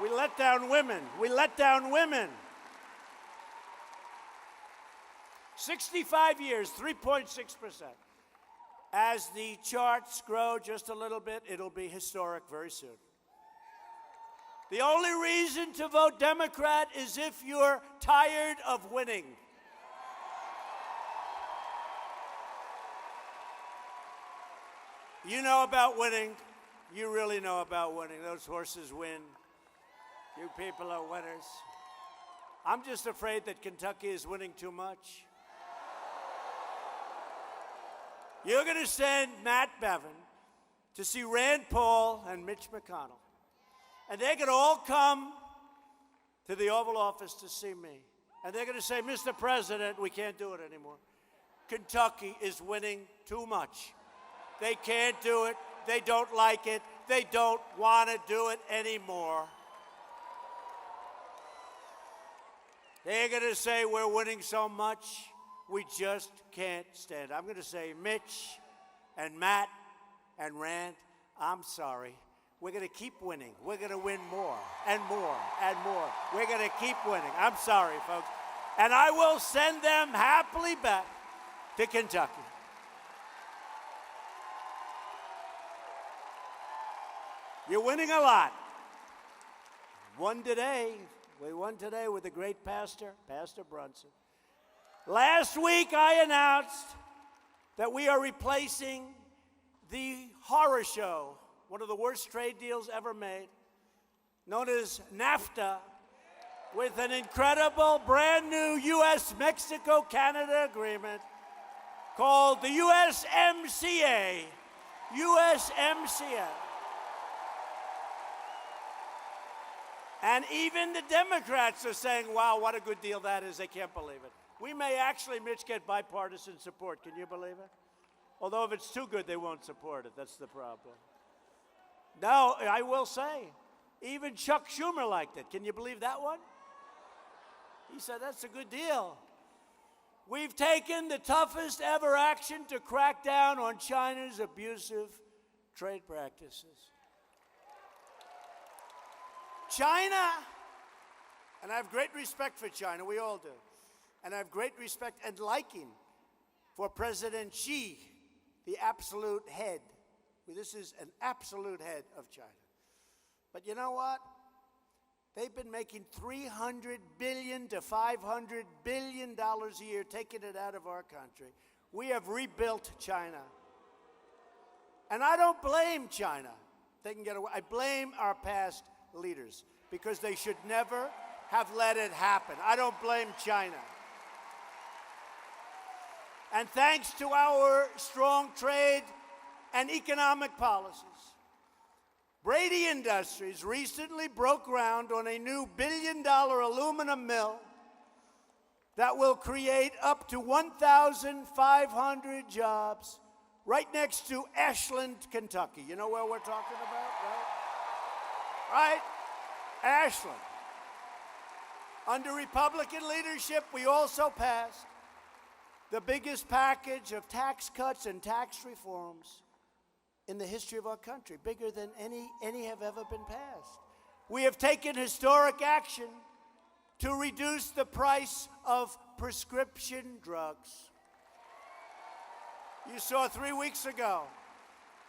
We let down women. We let down women. 65 years, 3.6%. As the charts grow just a little bit, it'll be historic very soon. The only reason to vote Democrat is if you're tired of winning. You know about winning. You really know about winning. Those horses win. You people are winners. I'm just afraid that Kentucky is winning too much. You're going to send Matt Bevin to see Rand Paul and Mitch McConnell. And they're going to all come to the Oval Office to see me. And they're going to say, Mr. President, we can't do it anymore. Kentucky is winning too much. They can't do it. They don't like it. They don't want to do it anymore. They're going to say we're winning so much, we just can't stand it. I'm going to say, Mitch and Matt and Rand, I'm sorry. We're going to keep winning. We're going to win more and more and more. We're going to keep winning. I'm sorry, folks. And I will send them happily back to Kentucky. You're winning a lot. Won today. We won today with the great pastor, Pastor Brunson. Last week, I announced that we are replacing the horror show, one of the worst trade deals ever made, known as NAFTA, with an incredible brand new U.S.-Mexico-Canada agreement called the USMCA. USMCA. And even the Democrats are saying, wow, what a good deal that is. They can't believe it. We may actually, Mitch, get bipartisan support. Can you believe it? Although if it's too good, they won't support it. That's the problem. No, I will say, even Chuck Schumer liked it. Can you believe that one? He said, that's a good deal. We've taken the toughest ever action to crack down on China's abusive trade practices. China, and I have great respect for China, we all do, and I have great respect and liking for President Xi, the absolute head. This is an absolute head of China. But you know what? They've been making $300 billion to $500 billion a year, taking it out of our country. We have rebuilt China. And I don't blame China. They can get away. I blame our past leaders because they should never have let it happen. I don't blame China. And thanks to our strong trade and economic policies, Brady Industries recently broke ground on a new billion-dollar aluminum mill that will create up to 1,500 jobs right next to Ashland, Kentucky. You know where we're talking about, right? Right? Ashland. Under Republican leadership, we also passed the biggest package of tax cuts and tax reforms in the history of our country, bigger than any have ever been passed. We have taken historic action to reduce the price of prescription drugs. You saw 3 weeks ago,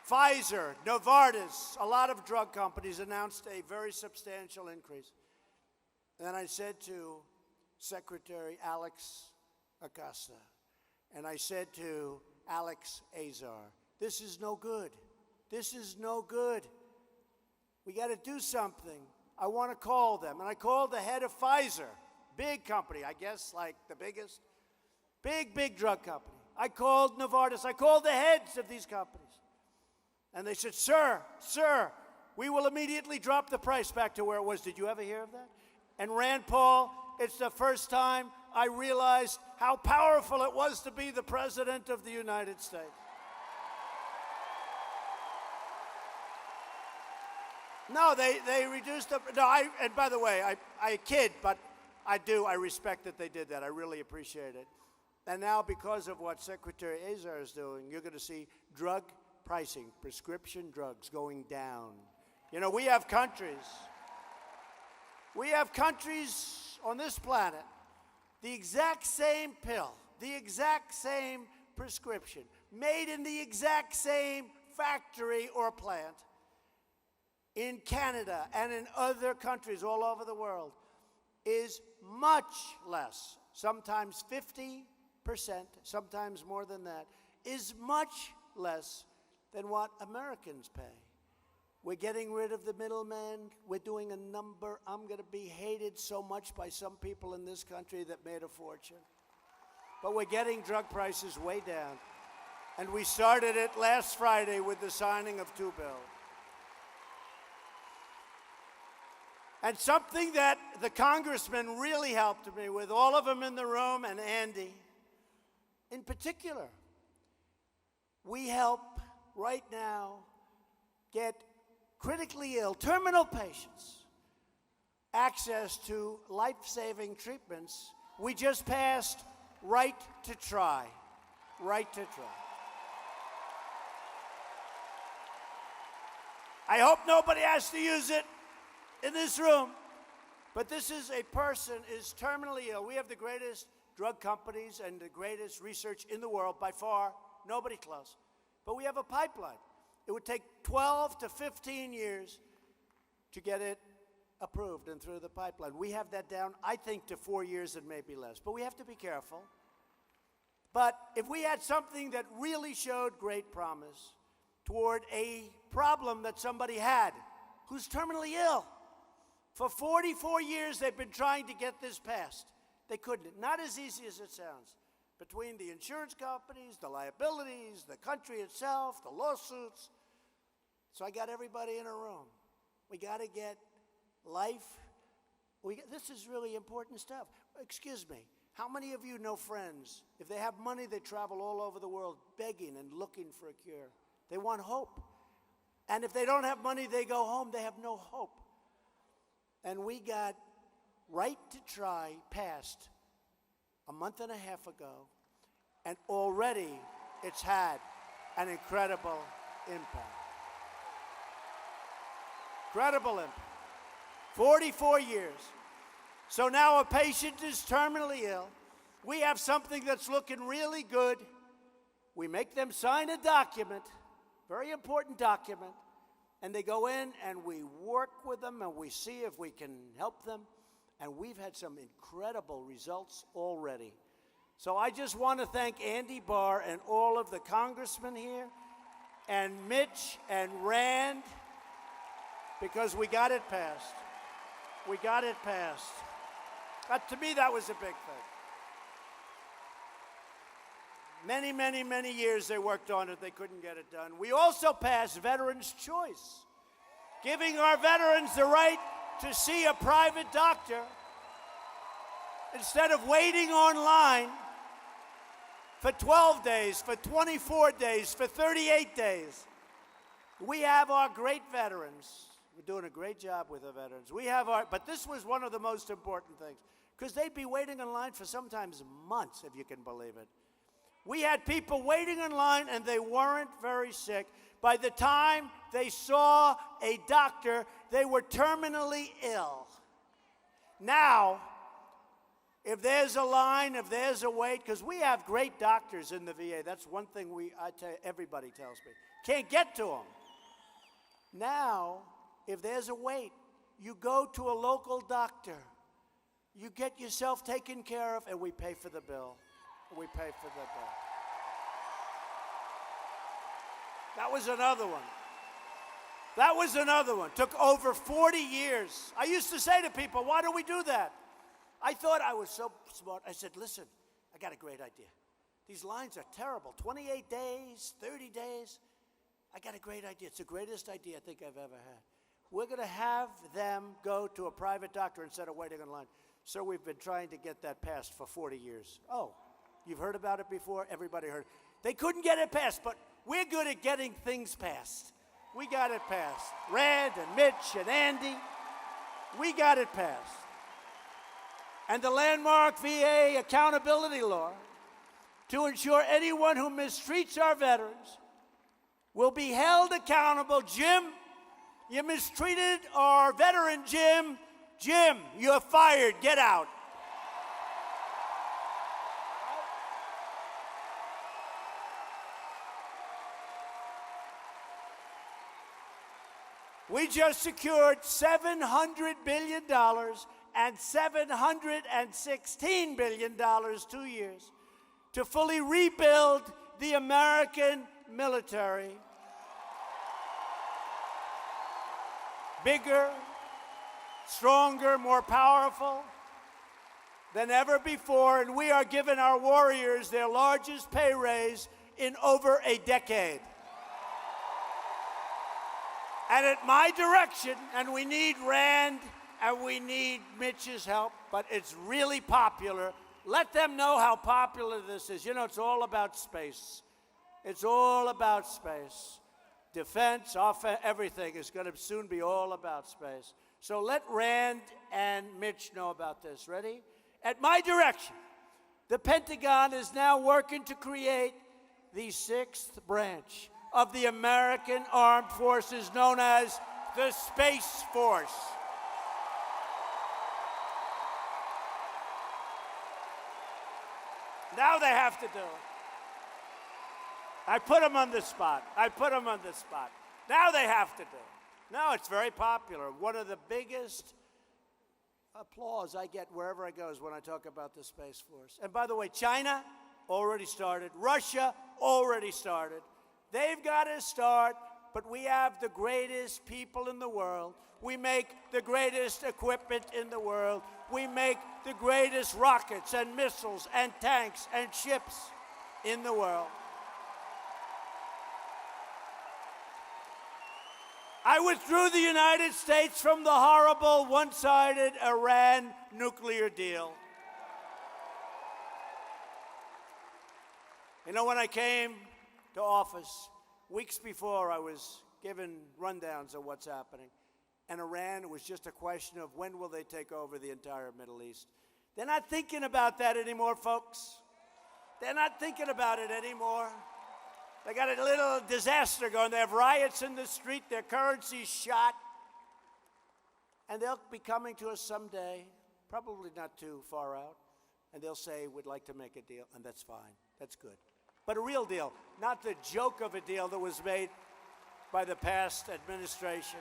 Pfizer, Novartis, a lot of drug companies announced a very substantial increase. And then I said to Secretary Alex Acosta, and I said to Alex Azar, this is no good. This is no good. We got to do something. I want to call them. And I called the head of Pfizer, big company, I guess like the biggest, big drug company. I called Novartis. I called the heads of these companies. And they said, sir, we will immediately drop the price back to where it was. Did you ever hear of that? And Rand Paul, it's the first time I realized how powerful it was to be the President of the United States. No, they reduced the, no, and by the way, I kid, but I respect that they did that. I really appreciate it. And now because of what Secretary Azar is doing, you're going to see drug pricing, prescription drugs going down. You know, we have countries on this planet, the exact same pill, the exact same prescription, made in the exact same factory or plant in Canada and in other countries all over the world, is much less, sometimes 50%, sometimes more than that, is much less than what Americans pay. We're getting rid of the middleman. We're doing a number. I'm going to be hated so much by some people in this country that made a fortune. But we're getting drug prices way down. And we started it last Friday with the signing of 2 bills. And something that the congressman really helped me with, all of them in the room, and Andy in particular, we help right now get critically ill, terminal patients access to life-saving treatments. We just passed right to try. Right to try. I hope nobody has to use it in this room, but this is a person is terminally ill. We have the greatest drug companies and the greatest research in the world by far, nobody close. But we have a pipeline. It would take 12 to 15 years to get it approved and through the pipeline. We have that down, I think, to 4 years and maybe less. But we have to be careful. But if we had something that really showed great promise toward a problem that somebody had who's terminally ill, for 44 years they've been trying to get this passed. They couldn't. Not as easy as it sounds. Between the insurance companies, the liabilities, the country itself, the lawsuits. So I got everybody in a room. We got to get life. This is really important stuff. Excuse me. How many of you know friends? If they have money, they travel all over the world begging and looking for a cure. They want hope. And if they don't have money, they go home. They have no hope. And we got right to try passed a month and a half ago, and already it's had an incredible impact. Incredible impact. 44 years. So now a patient is terminally ill. We have something that's looking really good. We make them sign a document, very important document, and they go in and we work with them and we see if we can help them. And we've had some incredible results already. So I just want to thank Andy Barr and all of the congressmen here, and Mitch and Rand, because we got it passed. We got it passed. But to me, that was a big thing. Many, many, many years they worked on it. They couldn't get it done. We also passed Veterans' Choice, giving our veterans the right to see a private doctor instead of waiting online for 12 days, for 24 days, for 38 days. We have our great veterans, We're doing a great job with our veterans. But this was one of the most important things, because they'd be waiting in line for sometimes months, if you can believe it. We had people waiting in line, and they weren't very sick. By the time they saw a doctor, they were terminally ill. Now, if there's a line, if there's a wait, because we have great doctors in the VA. That's one thing everybody tells me. Can't get to them. Now, if there's a wait, you go to a local doctor. You get yourself taken care of, and we pay for the bill. We pay for the bill. That was another one. That was another one. Took over 40 years. I used to say to people, why do we do that? I thought I was so smart. I said, listen, I got a great idea. These lines are terrible. 28 days, 30 days. I got a great idea. It's the greatest idea I think I've ever had. We're going to have them go to a private doctor instead of waiting in line. So we've been trying to get that passed for 40 years. Oh, you've heard about it before? Everybody heard. They couldn't get it passed, but we're good at getting things passed. We got it passed. Rand and Mitch and Andy, we got it passed. And the landmark VA accountability law, to ensure anyone who mistreats our veterans will be held accountable. Jim, you mistreated our veteran, Jim. Jim, you're fired. Get out. We just secured $700 billion and $716 billion 2 years to fully rebuild the American military. Bigger, stronger, more powerful than ever before, and we are giving our warriors their largest pay raise in over a decade. And at my direction, and we need Rand and we need Mitch's help, but it's really popular. Let them know how popular this is. You know, it's all about space. It's all about space. Defense, offense, everything is going to soon be all about space. So let Rand and Mitch know about this. Ready? At my direction, the Pentagon is now working to create the 6th branch of the American Armed Forces, known as the Space Force. Now they have to do it. I put them on the spot. Now they have to do it. No, it's very popular. One of the biggest applause I get wherever I go is when I talk about the Space Force. And by the way, China already started. Russia already started. They've got to start, but we have the greatest people in the world. We make the greatest equipment in the world. We make the greatest rockets and missiles and tanks and ships in the world. I withdrew the United States from the horrible one-sided Iran nuclear deal. You know, when I came to office, weeks before, I was given rundowns of what's happening. And Iran, it was just a question of when will they take over the entire Middle East. They're not thinking about that anymore, folks. They're not thinking about it anymore. They got a little disaster going. They have riots in the street. Their currency's shot. And they'll be coming to us someday, probably not too far out, and they'll say, we'd like to make a deal, and that's fine. That's good. But a real deal, not the joke of a deal that was made by the past administration.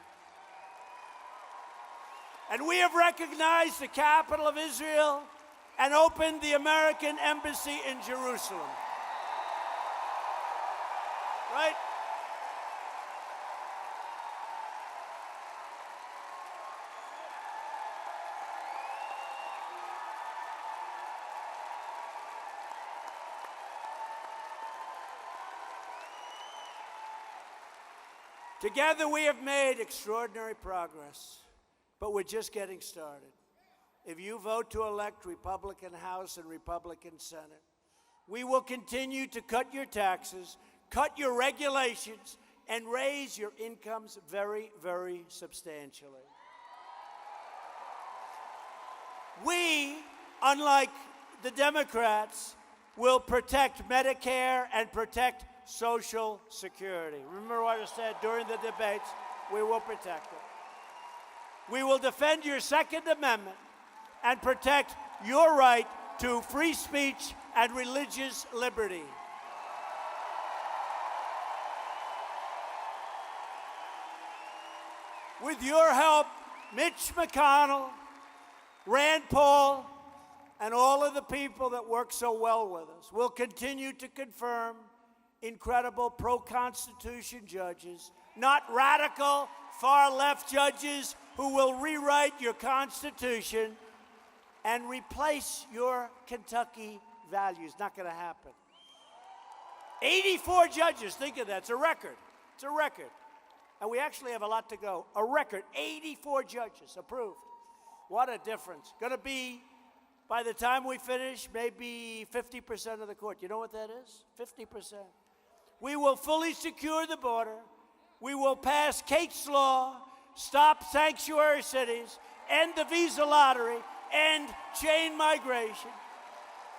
And we have recognized the capital of Israel and opened the American embassy in Jerusalem. Right? Together we have made extraordinary progress, but we're just getting started. If you vote to elect Republican House and Republican Senate, we will continue to cut your taxes, cut your regulations, and raise your incomes very, very substantially. We, unlike the Democrats, will protect Medicare and protect Social Security. Remember what I said during the debates? We will protect it. We will defend your Second Amendment and protect your right to free speech and religious liberty. With your help, Mitch McConnell, Rand Paul, and all of the people that work so well with us will continue to confirm incredible pro-Constitution judges, not radical, far-left judges who will rewrite your Constitution and replace your Kentucky values. Not going to happen. 84 judges, think of that. It's a record. It's a record. And we actually have a lot to go. A record, 84 judges approved. What a difference. Going to be, by the time we finish, maybe 50% of the court. You know what that is? 50%. We will fully secure the border. We will pass Kate's Law, stop sanctuary cities, end the visa lottery, end chain migration.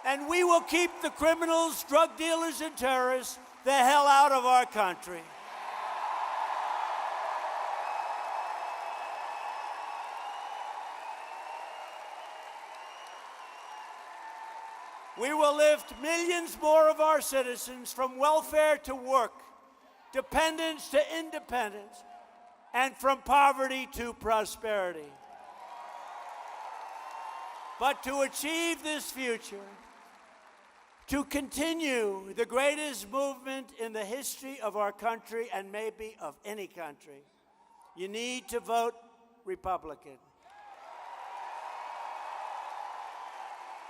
And we will keep the criminals, drug dealers, and terrorists the hell out of our country. We will lift millions more of our citizens from welfare to work, dependence to independence, and from poverty to prosperity. But to achieve this future, to continue the greatest movement in the history of our country and maybe of any country, you need to vote Republican.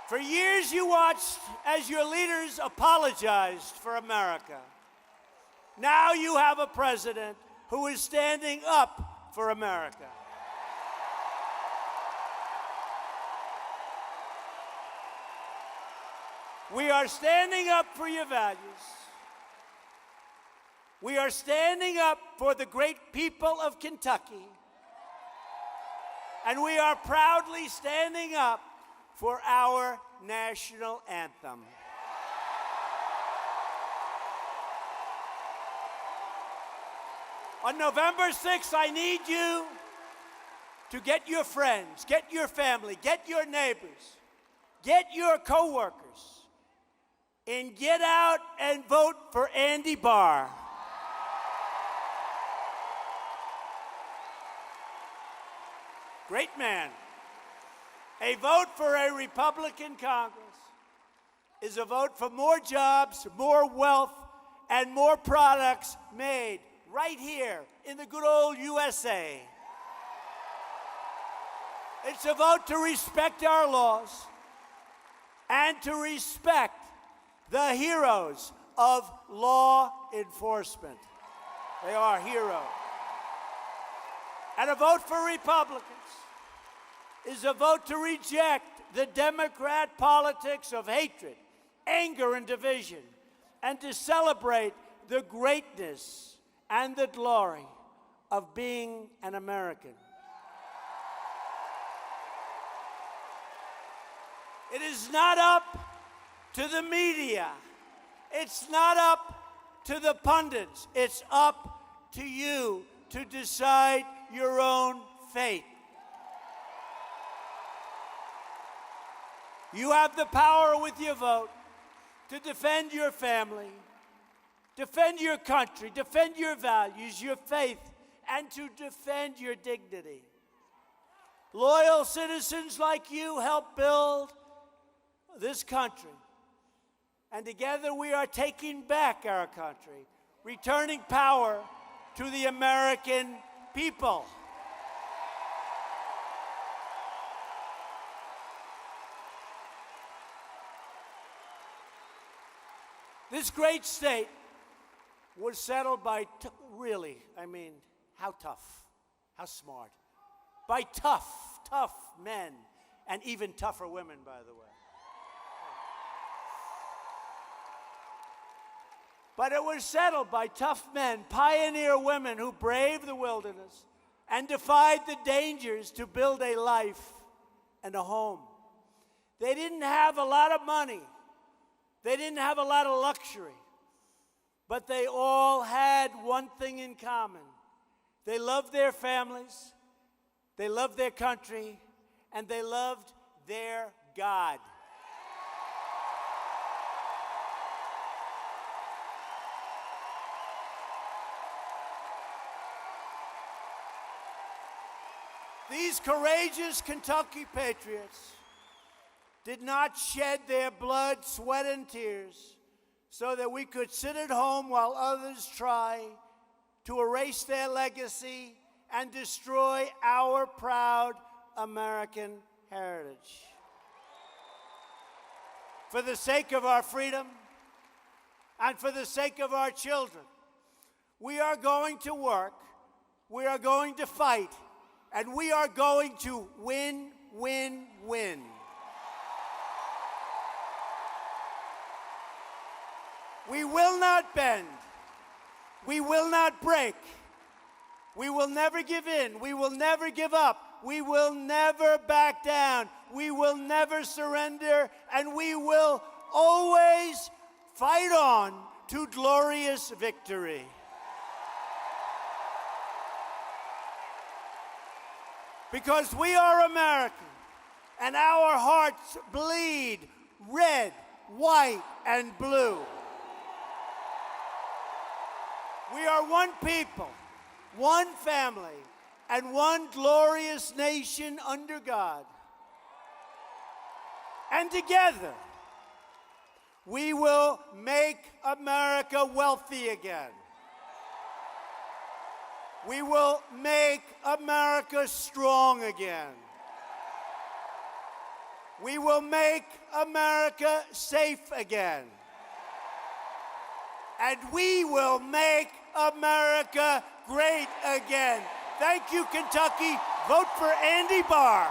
For years you watched as your leaders apologized for America. Now you have a president who is standing up for America. We are standing up for your values. We are standing up for the great people of Kentucky. And we are proudly standing up for our national anthem. On November 6th, I need you to get your friends, get your family, get your neighbors, get your coworkers, and get out and vote for Andy Barr. Great man. A vote for a Republican Congress is a vote for more jobs, more wealth, and more products made right here in the good old USA. It's a vote to respect our laws and to respect the heroes of law enforcement. They are heroes. And a vote for Republicans is a vote to reject the Democrat politics of hatred, anger, and division, and to celebrate the greatness and the glory of being an American. It is not up to the media. It's not up to the pundits. It's up to you to decide your own fate. You have the power with your vote to defend your family, defend your country, defend your values, your faith, and to defend your dignity. Loyal citizens like you help build this country. And together we are taking back our country, returning power to the American people. This great state was settled by, really, I mean, how tough, how smart, by tough men, and even tougher women, by the way. But it was settled by tough men, pioneer women who braved the wilderness and defied the dangers to build a life and a home. They didn't have a lot of money. They didn't have a lot of luxury. But they all had one thing in common. They loved their families, they loved their country, and they loved their God. These courageous Kentucky patriots did not shed their blood, sweat, and tears so that we could sit at home while others try to erase their legacy and destroy our proud American heritage. For the sake of our freedom and for the sake of our children, we are going to work, we are going to fight, and we are going to win, win, win. We will not bend. We will not break. We will never give in. We will never give up. We will never back down. We will never surrender. And we will always fight on to glorious victory. Because we are American, and our hearts bleed red, white, and blue. We are one people, one family, and one glorious nation under God. And together, we will make America wealthy again. We will make America strong again. We will make America safe again. And we will make America great again. Thank you, Kentucky. Vote for Andy Barr.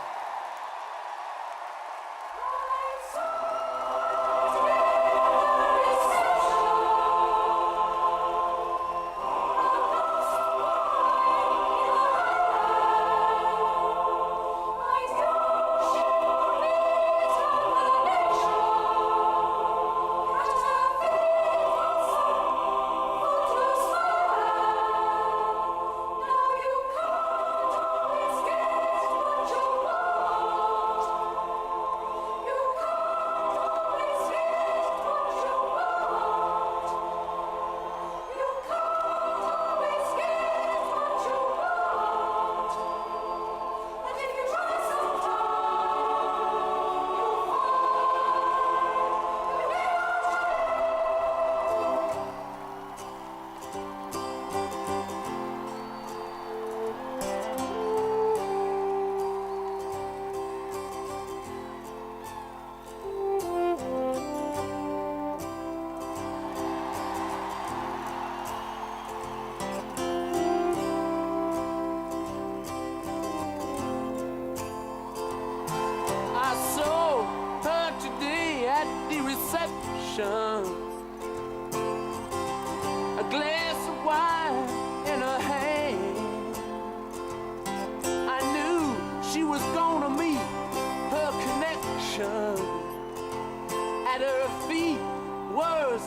A glass of wine in her hand. I knew she was gonna meet her connection. At her feet was